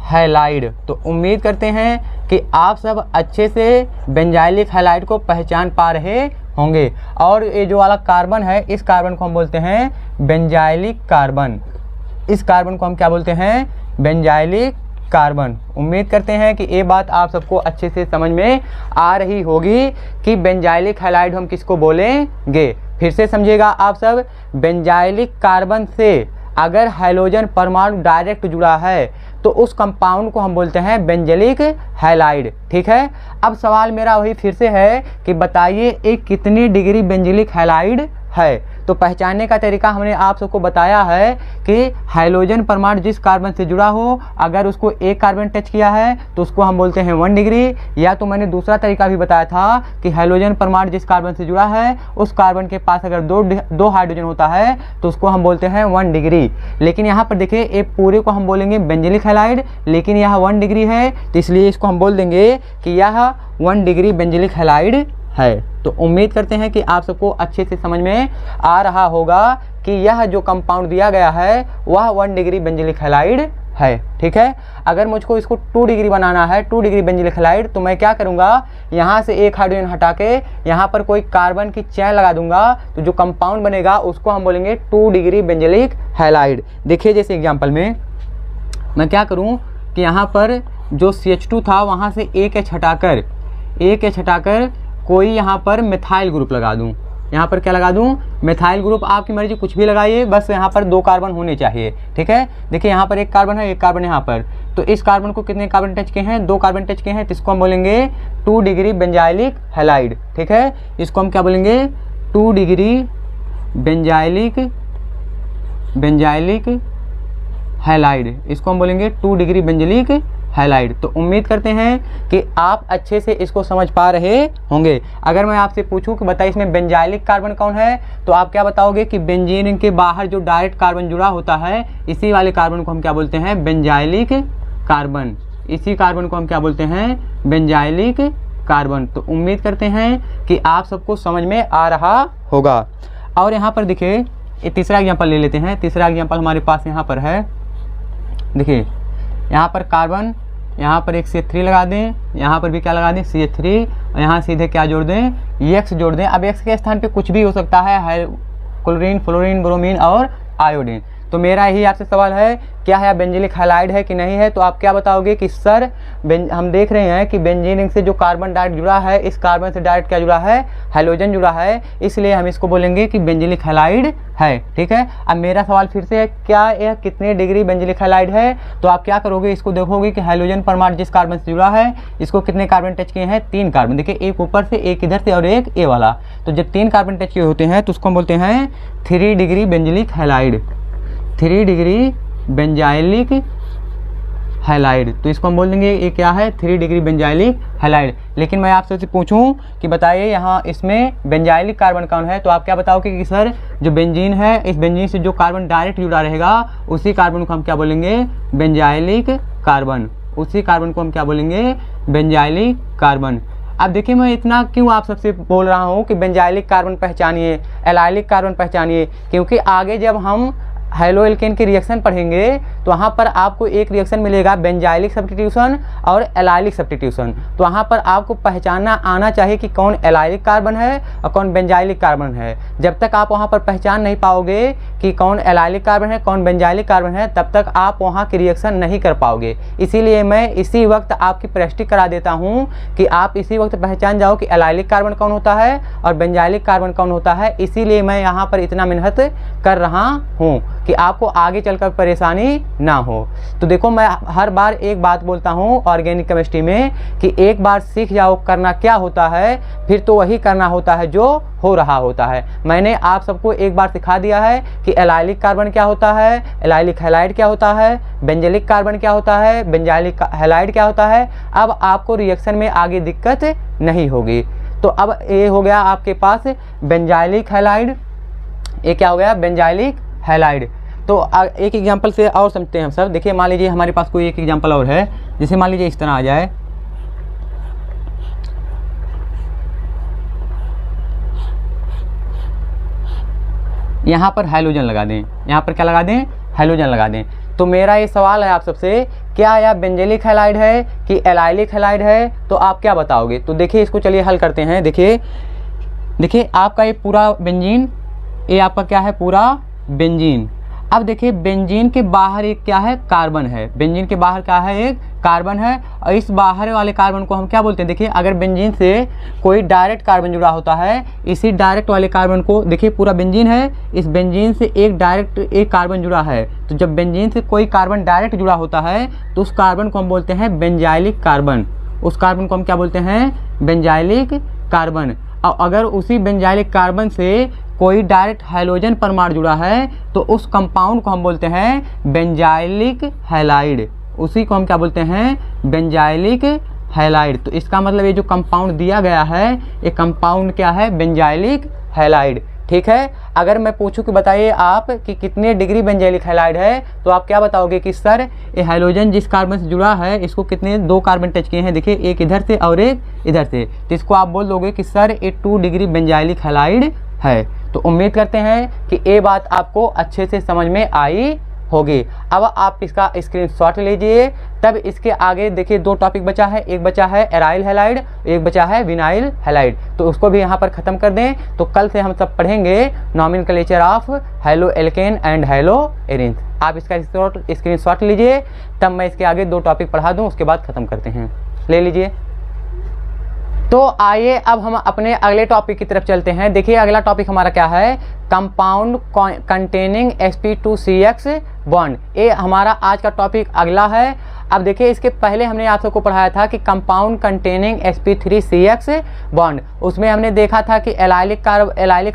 S1: हैलाइड। तो उम्मीद करते हैं कि आप सब अच्छे से बेंजाइलिक हैलाइड को पहचान पा रहे होंगे। और ये जो वाला कार्बन है, इस कार्बन को हम बोलते हैं बेंजाइलिक कार्बन। इस कार्बन को हम क्या बोलते हैं, बेंजाइलिक कार्बन। उम्मीद करते हैं कि ये बात आप सबको अच्छे से समझ में आ रही होगी कि बेंजाइलिक हैलाइड हम किसको बोलेंगे। फिर से समझिएगा आप सब, बेंजाइलिक कार्बन से अगर हैलोजन परमाणु डायरेक्ट जुड़ा है तो उस कंपाउंड को हम बोलते हैं बेंजिलिक हैलाइड, ठीक है। अब सवाल मेरा वही फिर से है कि बताइए एक कितनी डिग्री बेंजिलिक हैलाइड है। तो पहचानने का तरीका हमने आप सबको बताया है कि हाइड्रोजन परमाणु जिस कार्बन से जुड़ा हो, अगर उसको एक कार्बन टच किया है तो उसको हम बोलते हैं 1 डिग्री। या तो मैंने दूसरा तरीका भी बताया था कि हाइड्रोजन परमाणु जिस कार्बन से जुड़ा है उस कार्बन के पास अगर दो हाइड्रोजन होता है तो उसको हम बोलते हैं 1 डिग्री। लेकिन यहाँ पर देखिए एक पूरे को हम बोलेंगे बेंजिलिक हैलाइड, लेकिन यह 1 डिग्री है तो इसलिए इसको हम बोल देंगे कि यह 1 डिग्री बेंजिलिक हैलाइड है। तो उम्मीद करते हैं कि आप सबको अच्छे से समझ में आ रहा होगा कि यह जो कंपाउंड दिया गया है वह 1 डिग्री बेंजिलिक हैलाइड है। ठीक है, अगर मुझको इसको 2 डिग्री बनाना है, 2 डिग्री बेंजिलिक हैलाइड, तो मैं क्या करूंगा, यहाँ से एक हाइड्रोजन हटा के यहाँ पर कोई कार्बन की चेन लगा दूंगा, तो जो कंपाउंड बनेगा उसको हम बोलेंगे 2 डिग्री बेंजिलिक हैलाइड। देखिए जैसे एग्जाम्पल में मैं क्या करूँ कि यहाँ पर जो CH2 था वहाँ से एक एच हटाकर कोई यहाँ पर मिथाइल ग्रुप लगा दूँ। यहाँ पर क्या लगा दूँ, मिथाइल ग्रुप, आपकी मर्जी कुछ भी लगाइए, बस यहाँ पर 2 कार्बन होने चाहिए। ठीक है, देखिए यहाँ पर एक कार्बन है, एक कार्बन यहाँ पर, तो इस कार्बन को कितने कार्बन टच के हैं, 2 कार्बन टच के हैं, तो इसको हम बोलेंगे 2 डिग्री बेंजाइलिक हैलाइड। ठीक है, इसको हम क्या बोलेंगे, 2 डिग्री बेंजाइलिक हैलाइड, इसको हम बोलेंगे 2 डिग्री बेंजिलिक हैलाइड। तो उम्मीद करते हैं कि आप अच्छे से इसको समझ पा रहे होंगे। अगर मैं आपसे पूछूं कि बताइए इसमें बेंजाइलिक कार्बन कौन है, तो आप क्या बताओगे कि बेंजीन रिंग के बाहर जो डायरेक्ट कार्बन जुड़ा होता है, इसी वाले कार्बन को हम क्या बोलते हैं, बेंजाइलिक कार्बन। इसी कार्बन को हम क्या बोलते हैं, बेंजाइलिक कार्बन। तो उम्मीद करते हैं कि आप सबको समझ में आ रहा होगा। और यहाँ पर देखिए ये तीसरा एग्जाम्पल ले लेते हैं। तीसरा एग्जाम्पल हमारे पास यहाँ पर है, देखिए यहाँ पर कार्बन, यहाँ पर एक CH3 लगा दें, यहाँ पर भी क्या लगा दें, CH3, और यहाँ सीधे क्या जोड़ दें, X जोड़ दें। अब X के स्थान पे कुछ भी हो सकता है, क्लोरीन, फ्लोरीन, ब्रोमीन और आयोडीन। तो मेरा यही आपसे सवाल है, क्या है बेंजिलिक हैलाइड है कि नहीं है, तो आप क्या बताओगे कि सर हम देख रहे हैं कि बेंजीन रिंग से जो कार्बन डायरेक्ट जुड़ा है, इस कार्बन से डायरेक्ट क्या जुड़ा है, हाइड्रोजन जुड़ा है, इसलिए हम इसको बोलेंगे कि बेंजिलिक हैलाइड है। ठीक है, अब मेरा सवाल फिर से है, क्या यह कितने डिग्री बेंजिलिक हैलाइड है, तो आप क्या करोगे, इसको देखोगे कि हाइड्रोजन परमाणु जिस कार्बन से जुड़ा है, इसको कितने कार्बन टच किए हैं, 3 कार्बन। देखिए एक ऊपर से, एक इधर से और एक ए वाला, तो जब 3 कार्बन टच किए होते हैं तो उसको हम बोलते हैं 3 degree benzylic halide, 3 degree benzylic halide. तो इसको हम बोल देंगे ये क्या है, 3 डिग्री बेंजाइलिक हैलाइड। लेकिन मैं आपसे पूछूं कि बताइए यहाँ इसमें बेंजाइलिक कार्बन कौन है, तो आप क्या बताओगे कि सर जो बेंजीन है, इस बेंजीन से जो कार्बन डायरेक्ट जुड़ा रहेगा उसी कार्बन को हम क्या बोलेंगे, बेंजाइलिक कार्बन। उसी कार्बन को हम क्या बोलेंगे, बेंजाइलिक कार्बन। अब देखिए मैं इतना क्यों आप सबसे बोल रहा हूँ कि बेंजाइलिक कार्बन पहचानिए, एलाइलिक कार्बन पहचानिए, क्योंकि आगे जब हम हेलो एल्केन के रिएक्शन पढ़ेंगे तो वहाँ पर आपको एक रिएक्शन मिलेगा बेंजाइलिक सब्स्टिट्यूशन और एलाइलिक सब्स्टिट्यूशन। तो वहाँ पर आपको पहचानना आना चाहिए कि कौन एलाइलिक कार्बन है और कौन बेंजाइलिक कार्बन है। जब तक आप वहाँ पर पहचान नहीं पाओगे कि कौन एलाइलिक कार्बन है, कौन बेंजाइलिक कार्बन है, तब तक आप वहाँ की रिएक्शन नहीं कर पाओगे। इसीलिए मैं इसी वक्त आपकी प्रैक्टिस करा देता हूँ कि आप इसी वक्त पहचान जाओ कि एलाइलिक कार्बन कौन होता है और बेंजाइलिक कार्बन कौन होता है। इसीलिए मैं यहाँ पर इतना मेहनत कर रहा हूँ कि आपको आगे चलकर परेशानी ना हो। तो देखो मैं हर बार एक बात बोलता हूँ ऑर्गेनिक केमिस्ट्री में कि एक बार सीख जाओ करना क्या होता है, फिर तो वही करना होता है जो हो रहा होता है। मैंने आप सबको एक बार सिखा दिया है कि एलाइलिक कार्बन क्या होता है, एलाइलिक हैलाइड क्या होता है, बेंजाइलिक कार्बन क्या होता है, बेंजाइलिक हैलाइड क्या होता है। अब आपको रिएक्शन में आगे दिक्कत नहीं होगी। तो अब ये हो गया आपके पास बेंजाइलिक हैलाइड, ये क्या हो गया, बेंजाइलिक हैलाइड। तो एक एग्जांपल से और समझते हैं हम सब। देखिए मान लीजिए हमारे पास कोई एक एग्जांपल और है, जैसे मान लीजिए इस तरह आ जाए, यहाँ पर हाइड्रोजन लगा दें, यहाँ पर क्या लगा दें, हाइड्रोजन लगा दें। तो मेरा ये सवाल है आप सबसे, क्या यह बेंजाइलिक हैलाइड है कि एलाइलिक हैलाइड है, तो आप क्या बताओगे। तो देखिए इसको चलिए हल करते हैं। देखिए आपका ये पूरा बेंजीन, ये आपका क्या है, पूरा बेंजीन। अब देखिए बेंजीन के बाहर एक क्या है, कार्बन है। बेंजीन के बाहर क्या है, एक कार्बन है, और इस बाहर वाले कार्बन को हम क्या बोलते हैं। देखिए अगर बेंजीन से कोई डायरेक्ट कार्बन जुड़ा होता है, इसी डायरेक्ट वाले कार्बन को, देखिए पूरा बेंजीन है, इस बेंजीन से एक डायरेक्ट एक कार्बन जुड़ा है। तो जब बेंजीन से कोई कार्बन डायरेक्ट जुड़ा होता है तो उस कार्बन को हम बोलते हैं बेंजाइलिक कार्बन। उस कार्बन को हम क्या बोलते हैं, बेंजाइलिक कार्बन। और अगर उसी बेंजाइलिक कार्बन से कोई डायरेक्ट हाइड्रोजन परमाणु जुड़ा है तो उस कंपाउंड को हम बोलते हैं बेंजाइलिक हैलाइड। उसी को हम क्या बोलते हैं? Benzylic halide. तो इसका मतलब ये जो कंपाउंड दिया गया है ये कंपाउंड क्या है? Benzylic halide. ठीक है। अगर मैं पूछूं कि बताइए आप कि कितने डिग्री बेंजाइलिक हैलाइड है, तो आप क्या बताओगे कि सर ये हाइड्रोजन जिस कार्बन से जुड़ा है इसको कितने 2 कार्बन टच किए हैं, देखिए एक इधर से और एक इधर से, तो इसको आप बोल दोगे कि सर ये 2 डिग्री बेंजाइलिक हैलाइड है। तो उम्मीद करते हैं कि ये बात आपको अच्छे से समझ में आई होगी। अब आप इसका स्क्रीनशॉट लीजिए। तब इसके आगे देखिए 2 टॉपिक बचा है, एक बचा है एराइल हैलाइड, एक बचा है विनाइल हैलाइड, तो उसको भी यहाँ पर ख़त्म कर दें। तो कल से हम सब पढ़ेंगे nomenclature of hello alkene and hello arenes. आप इसका स्क्रीनशॉट लीजिए, तब मैं इसके आगे 2 टॉपिक पढ़ा दूँ, उसके बाद ख़त्म करते हैं। ले लीजिए। तो आइए अब हम अपने अगले टॉपिक की तरफ चलते हैं। देखिए अगला टॉपिक हमारा क्या है? Compound containing sp2CX bond. ये हमारा आज का टॉपिक अगला है। अब देखिए इसके पहले हमने आप सबको पढ़ाया था कि कंपाउंड कंटेनिंग sp3CX बॉन्ड, उसमें हमने देखा था कि एलाइलिक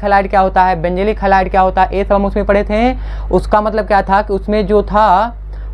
S1: हैलाइड क्या होता है, बेंजाइलिक हैलाइड क्या होता है, ये सब हम उसमें पढ़े थे। उसका मतलब क्या था कि उसमें जो था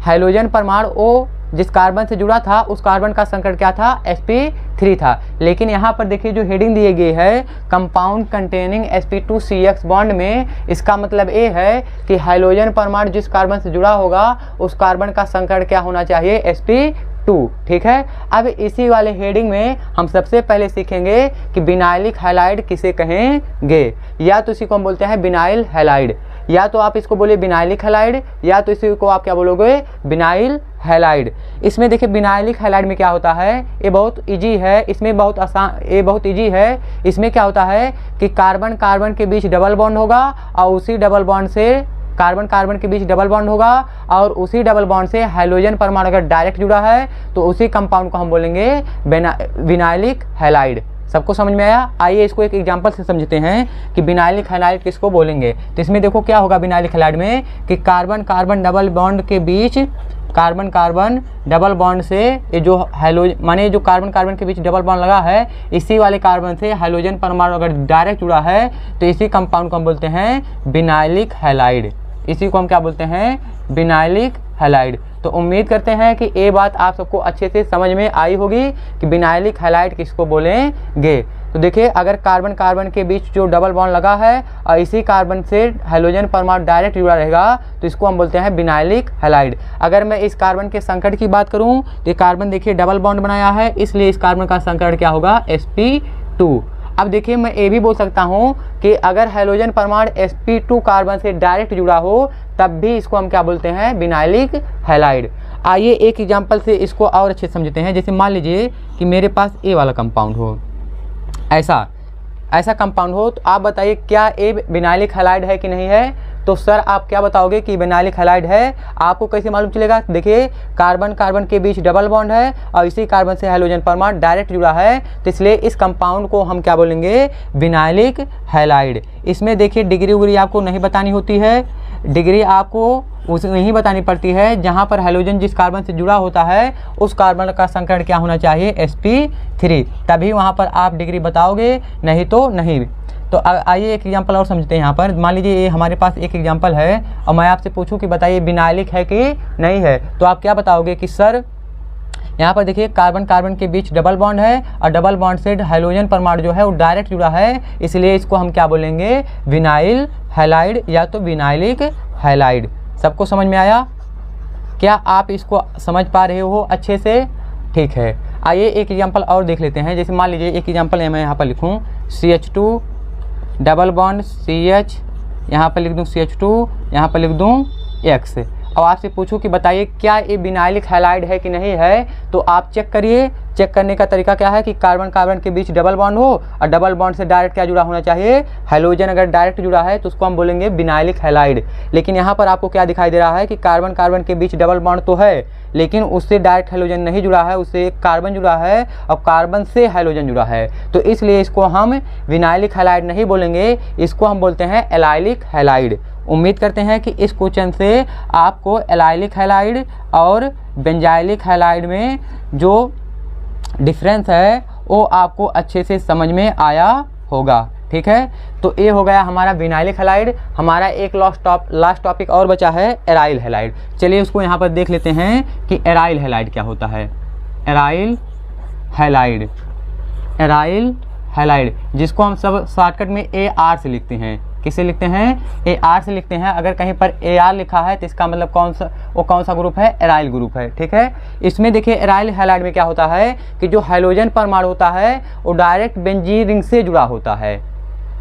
S1: हाइड्रोजन परमाणु वो जिस कार्बन से जुड़ा था उस कार्बन का संकरण क्या था? sp3 था। लेकिन यहाँ पर देखिए जो हेडिंग दी गई है कंपाउंड कंटेनिंग sp2CX बॉन्ड में, इसका मतलब ये है कि हाइड्रोजन परमाणु जिस कार्बन से जुड़ा होगा उस कार्बन का संकरण क्या होना चाहिए? sp2। ठीक है। अब इसी वाले हेडिंग में हम सबसे पहले सीखेंगे कि विनाइलिक हैलाइड किसे कहेंगे, या तो इसी को हम बोलते हैं विनाइल हैलाइड, या तो आप इसको बोले विनाइलिक हैलाइड, या तो इसी को आप क्या बोलोगे? Vinyl halide. इसमें देखिए विनाइलिक हैलाइड में क्या होता है, ये बहुत इजी है, इसमें बहुत आसान, ये बहुत इजी है। इसमें क्या होता है कि कार्बन कार्बन के बीच डबल बॉन्ड होगा और उसी डबल बॉन्ड से कार्बन कार्बन के बीच डबल बॉन्ड होगा और उसी डबल बॉन्ड से हाइड्रोजन परमाणु अगर डायरेक्ट जुड़ा है तो उसी कंपाउंड को हम बोलेंगे विनाइलिक हैलाइड। सबको समझ में आया? आइए इसको एक एग्जांपल से समझते हैं कि विनाइलिक हैलाइड किसको बोलेंगे। तो इसमें देखो क्या होगा विनाइलिक हैलाइड में कि कार्बन कार्बन डबल बॉन्ड के बीच कार्बन कार्बन डबल बॉन्ड से ये जो हाइड्रोजन माने जो कार्बन कार्बन के बीच डबल बॉन्ड लगा है इसी वाले कार्बन से हाइड्रोजन परमाणु अगर डायरेक्ट जुड़ा है तो इसी कंपाउंड को हम बोलते हैं विनाइलिक हैलाइड। इसी को हम क्या बोलते हैं? Vinylic halide. तो उम्मीद करते हैं कि ये बात आप सबको अच्छे से समझ में आई होगी कि विनाइलिक हैलाइड किसको बोलेंगे। तो देखिए अगर कार्बन कार्बन के बीच जो डबल बॉन्ड लगा है और इसी कार्बन से हाइड्रोजन परमाणु डायरेक्ट जुड़ा रहेगा तो इसको हम बोलते हैं विनाइलिक हैलाइड। अगर मैं इस कार्बन के संकरण की बात करूं तो कार्बन देखिए डबल बॉन्ड बनाया है, इसलिए इस कार्बन का संकरण क्या होगा? sp2। अब देखिए मैं ये भी बोल सकता हूँ कि अगर हाइड्रोजन परमाणु sp2 कार्बन से डायरेक्ट जुड़ा हो तब भी इसको हम क्या बोलते हैं? Vinylic halide. आइए एक एग्जांपल से इसको और अच्छे समझते हैं। जैसे मान लीजिए कि मेरे पास ए वाला कंपाउंड हो, ऐसा कंपाउंड हो, तो आप बताइए क्या ए विनाइलिक हैलाइड है कि नहीं है? तो सर आप क्या बताओगे कि विनाइलिक हैलाइड है? आपको कैसे मालूम चलेगा? देखिए कार्बन कार्बन के बीच डबल बॉन्ड है और इसी कार्बन से हाइड्रोजन परमाणु डायरेक्ट जुड़ा है, तो इसलिए इस कंपाउंड को हम क्या बोलेंगे? Vinylic halide. इसमें देखिए डिग्री उग्री आपको नहीं बतानी होती है, डिग्री आपको उसे नहीं बतानी पड़ती है। जहाँ पर हाइड्रोजन जिस कार्बन से जुड़ा होता है उस कार्बन का संकरण क्या होना चाहिए? sp3, तभी वहाँ पर आप डिग्री बताओगे, नहीं तो नहीं। तो आइए एक एग्जांपल और समझते हैं। यहाँ पर मान लीजिए ये हमारे पास एक एग्जांपल है और मैं आपसे पूछूं कि बताइए विनाइलिक है कि नहीं है, तो आप क्या बताओगे कि सर यहाँ पर देखिए कार्बन कार्बन के बीच डबल बॉन्ड है और डबल बॉन्ड से हाइड्रोजन परमाणु जो है वो डायरेक्ट जुड़ा है, इसलिए इसको हम क्या बोलेंगे? विनाइल हैलाइड या तो विनाइलिक हैलाइड। सबको समझ में आया? क्या आप इसको समझ पा रहे हो अच्छे से? ठीक है। आइए एक एग्जांपल और देख लेते हैं। जैसे मान लीजिए एक एग्जांपल मैं यहाँ पर लिखूँ CH2 डबल बॉन्ड CH, यहाँ पर लिख दूँ CH2, यहाँ पर लिख दूँ X। अब आपसे पूछूं कि बताइए क्या ये विनाइलिक हैलाइड है कि नहीं है, तो आप चेक करिए। चेक करने का तरीका क्या है कि कार्बन कार्बन के बीच डबल बॉन्ड हो और डबल बॉन्ड से डायरेक्ट क्या जुड़ा होना चाहिए? हाइड्रोजन अगर डायरेक्ट जुड़ा है तो उसको हम बोलेंगे विनाइलिक हैलाइड। लेकिन यहाँ पर आपको क्या दिखाई दे रहा है कि कार्बन कार्बन के बीच डबल बॉन्ड तो है लेकिन उससे डायरेक्ट हाइड्रोजन नहीं जुड़ा है, उससे एक कार्बन जुड़ा है और कार्बन से हाइड्रोजन जुड़ा है, तो इसलिए इसको हम विनाइलिक हैलाइड नहीं बोलेंगे, इसको हम बोलते हैं एलाइलिक हैलाइड। उम्मीद करते हैं कि इस क्वेश्चन से आपको एलाइलिक हैलाइड और बेंजाइलिक हैलाइड में जो डिफरेंस है वो आपको अच्छे से समझ में आया होगा। ठीक है। तो ये हो गया हमारा विनाइलिक हैलाइड। हमारा एक लास्ट टॉपिक और बचा है एराइल हैलाइड। चलिए उसको यहाँ पर देख लेते हैं कि एराइल हैलाइड क्या होता है। एराइल हैलाइड, एराइल हैलाइड जिसको हम सब शॉर्टकट में AR से लिखते हैं। किसे लिखते हैं? AR से लिखते हैं। अगर कहीं पर AR लिखा है तो इसका मतलब कौन सा ग्रुप है? एराइल ग्रुप है, ठीक है। इसमें देखिए एराइल हैलाइड में क्या होता है कि जो हाइड्रोजन परमाणु होता है वो डायरेक्ट बेंजीन रिंग से जुड़ा होता है।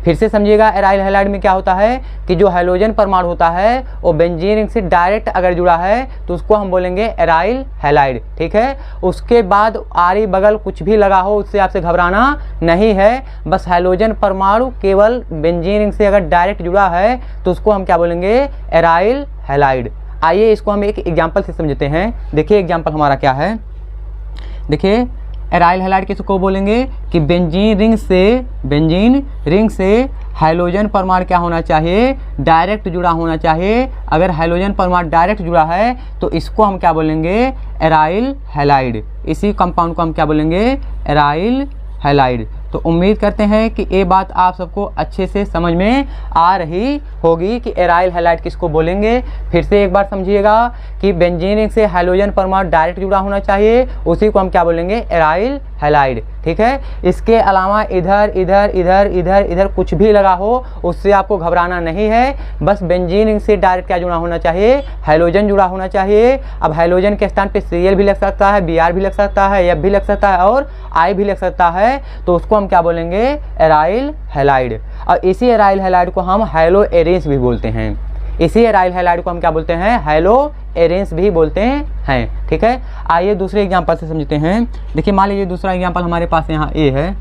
S1: फिर से समझिएगा, एराइल हैलाइड में क्या होता है कि जो हाइड्रोजन परमाणु होता है वो बेंजीन रिंग से डायरेक्ट अगर जुड़ा है तो उसको हम बोलेंगे एराइल हैलाइड, ठीक है। उसके बाद आरी बगल कुछ भी लगा हो उससे आपसे घबराना नहीं है। बस हाइड्रोजन परमाणु केवल बेंजीन रिंग से अगर डायरेक्ट जुड़ा है तो उसको हम क्या बोलेंगे? Aryl halide. आइए इसको हम एक एग्जाम्पल से समझते हैं। देखिए एग्जाम्पल हमारा क्या है। देखिए एराइल हैलाइड किसको बोलेंगे कि बेंजीन रिंग से हाइड्रोजन परमाणु क्या होना चाहिए? डायरेक्ट जुड़ा होना चाहिए। अगर हाइड्रोजन परमाणु डायरेक्ट जुड़ा है तो इसको हम क्या बोलेंगे? Aryl halide. इसी कंपाउंड को हम क्या बोलेंगे? Aryl halide. तो उम्मीद करते हैं कि ये बात आप सबको अच्छे से समझ में आ रही होगी कि एराइल हैलाइड किसको बोलेंगे। फिर से एक बार समझिएगा कि बेंजीन रिंग से हाइड्रोजन परमाणु डायरेक्ट जुड़ा होना चाहिए, उसी को हम क्या बोलेंगे? एराइल हैलाइड, ठीक है। इसके अलावा इधर इधर इधर इधर इधर कुछ भी लगा हो उससे आपको घबराना नहीं है। बस बेंजीन रिंग से डायरेक्ट क्या जुड़ा होना चाहिए? हाइड्रोजन जुड़ा होना चाहिए। अब हाइड्रोजन के स्थान पे Cl भी लग सकता है, Br भी लग सकता है, F भी लग सकता है और I भी लग सकता है। तो उसको हम क्या बोलेंगे? Aryl halide. और इसी एराइल हैलाइड को हम हैलो एरेंस भी बोलते हैं। इसी एराइल हैलाइड को हम क्या बोलते हैं? हैलो एरेंस भी बोलते हैं, ठीक है। आइए दूसरे एग्जांपल से समझते हैं। देखिए मान लीजिए दूसरा एग्जांपल हमारे पास यहाँ ए है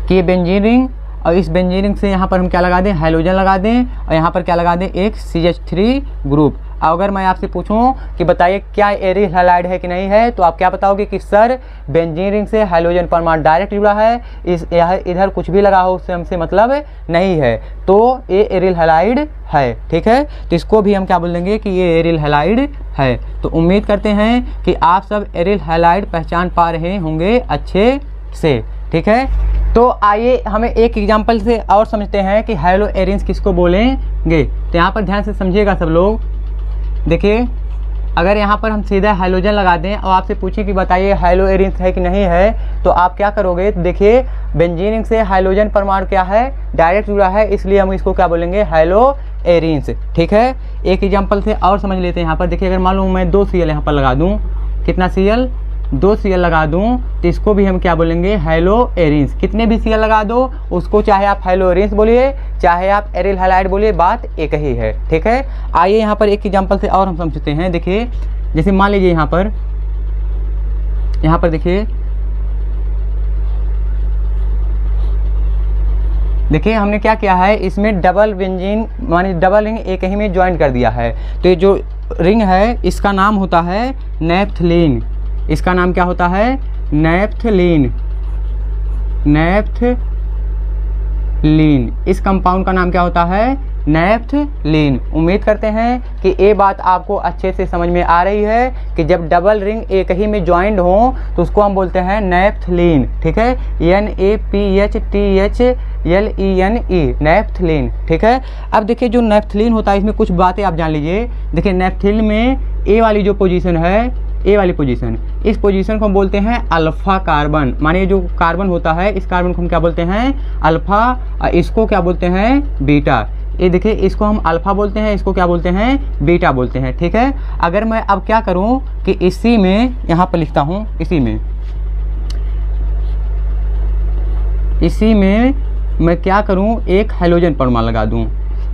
S1: कि ये बेंजीन रिंग, और इस बेंजीन रिंग से यहाँ पर हम क्या लगा दें? हाइड्रोजन लगा दें और यहाँ पर क्या लगा दें? एक CH3 ग्रुप। अगर मैं आपसे पूछूं कि बताइए क्या एराइल हैलाइड है कि नहीं है, तो आप क्या बताओगे कि सर बेंजीन रिंग से हाइड्रोजन परमाणु डायरेक्ट जुड़ा है, इधर कुछ भी लगा हो उससे हमसे मतलब नहीं है, तो ये एराइल हैलाइड है, ठीक है। तो इसको भी हम क्या बोलेंगे कि ये एराइल हैलाइड है। तो उम्मीद करते हैं कि आप सब एराइल हैलाइड पहचान पा रहे होंगे अच्छे से, ठीक है। तो आइए हमें एक एग्जांपल से और समझते हैं कि हैलो एरेंस किसको बोलेंगे। तो यहाँ पर ध्यान से समझिएगा सब लोग। देखिए अगर यहाँ पर हम सीधा हाइड्रोजन लगा दें और आपसे पूछें कि बताइए हैलो एरेंस है कि नहीं है, तो आप क्या करोगे? देखिए बेंजीन रिंग से हाइड्रोजन परमाणु क्या है? डायरेक्ट जुड़ा है, इसलिए हम इसको क्या बोलेंगे? हैलो एरेंस, ठीक है। एक एग्जांपल से और समझ लेते हैं। यहाँ पर देखिए अगर मान लो मैं 2 Cl यहाँ पर लगा दूँ, कितना Cl? 2 Cl लगा दूं तो इसको भी हम क्या बोलेंगे? Hello arenes. कितने भी Cl लगा दो उसको चाहे आप हैलो एरेंस बोलिए चाहे आप एराइल हैलाइड बोलिए, बात एक ही है, ठीक है। आइए यहाँ पर एक एग्जांपल से और हम समझते हैं। देखिए जैसे मान लीजिए यहाँ पर देखिए हमने क्या किया है, इसमें डबल बेंजीन माने डबल रिंग एक ही में ज्वाइन कर दिया है। तो ये जो रिंग है इसका नाम होता है नैप्थलीन। इसका नाम क्या होता है? नैप्थलीन। इस कंपाउंड का नाम क्या होता है? नैप्थलीन। उम्मीद करते हैं कि ये बात आपको अच्छे से समझ में आ रही है कि जब डबल रिंग एक ही में ज्वाइंट हो तो उसको हम बोलते हैं नैप्थलीन, ठीक है। NAPHTHLENE, नैप्थलीन, ठीक है। अब देखिए जो नैप्थलीन होता है इसमें कुछ बातें आप जान लीजिए। देखिए नैप्थलीन में ए वाली जो पोजीशन है, ए वाली पोजीशन, इस पोजीशन को हम बोलते हैं अल्फा कार्बन। माने जो कार्बन होता है इस कार्बन को हम क्या बोलते हैं? अल्फा। इसको क्या बोलते हैं? बीटा। ये देखिए इसको हम अल्फा बोलते हैं, इसको क्या बोलते हैं? बीटा बोलते हैं, ठीक है। अगर मैं अब क्या करूं कि इसी में यहाँ पर लिखता हूं, इसी में मैं क्या करूं? एक हाइड्रोजन परमाणु लगा दूं।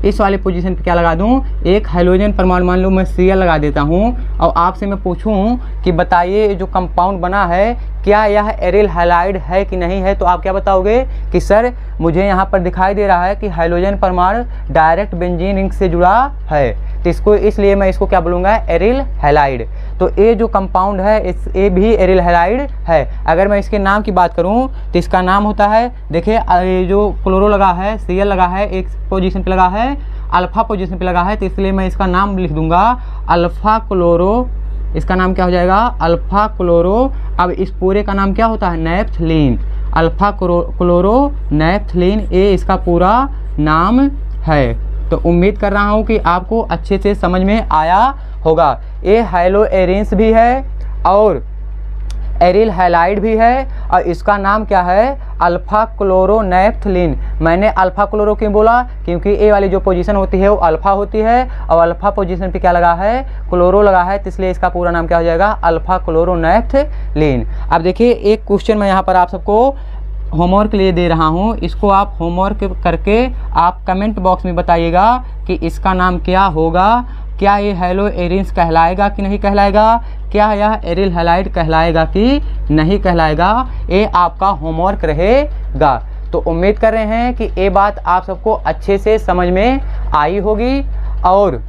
S1: इस वाले पोजीशन पे क्या लगा दूं? एक हाइड्रोजन परमाणु। मान लो मैं Cl लगा देता हूं और आपसे मैं पूछूं कि बताइए जो कंपाउंड बना है क्या यह एराइल हैलाइड है कि नहीं है, तो आप क्या बताओगे कि सर मुझे यहाँ पर दिखाई दे रहा है कि हाइड्रोजन परमाणु डायरेक्ट बेंजीन रिंग से जुड़ा है, तो इसको इसलिए मैं इसको क्या बोलूँगा? Aryl halide. तो ये जो कंपाउंड है ये भी एराइल हैलाइड है। अगर मैं इसके नाम की बात करूं तो इसका नाम होता है, देखिए ये जो क्लोरो लगा है, Cl लगा है, एक पोजीशन पे लगा है, अल्फा पोजीशन पे लगा है, तो इसलिए मैं इसका नाम लिख दूंगा अल्फा क्लोरो इसका नाम क्या हो जाएगा, अल्फा क्लोरो। अब इस पूरे का नाम क्या होता है, नैप्थलीन। अल्फा क्लोरो नैप्थलीन, ये इसका पूरा नाम है। तो उम्मीद कर रहा हूँ कि आपको अच्छे से समझ में आया होगा। ये हैलो एरिन्स भी है और एरिल हैलाइड भी है और इसका नाम क्या है, अल्फा क्लोरोनैप्थलीन। मैंने अल्फा क्लोरो क्यों बोला, क्योंकि ए वाली जो पोजीशन होती है वो अल्फा होती है और अल्फा पोजीशन पे क्या लगा है, क्लोरो लगा है, तो इसलिए इसका पूरा नाम क्या हो जाएगा, अल्फा क्लोरोनैप्थलीन। अब देखिए एक क्वेश्चन मैं यहाँ पर आप सबको होमवर्क लिए दे रहा हूँ, इसको आप होमवर्क करके आप कमेंट बॉक्स में बताइएगा कि इसका नाम क्या होगा। क्या ये हैलो एरिन्स कहलाएगा कि नहीं कहलाएगा, क्या यह एरिल हैलाइड कहलाएगा कि नहीं कहलाएगा, ये आपका होमवर्क रहेगा। तो उम्मीद कर रहे हैं कि ये बात आप सबको अच्छे से समझ में आई होगी। और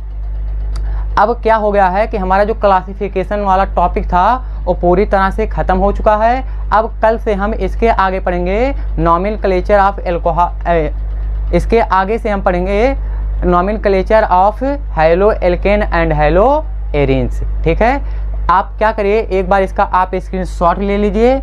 S1: अब क्या हो गया है कि हमारा जो क्लासिफिकेशन वाला टॉपिक था वो पूरी तरह से ख़त्म हो चुका है। अब कल से हम इसके आगे पढ़ेंगे नॉमेनक्लेचर ऑफ एल्कोहल, इसके आगे से हम पढ़ेंगे nomenclature of hello alkene and hello arenes. ठीक है, आप क्या करिए, एक बार इसका आप स्क्रीनशॉट ले लीजिए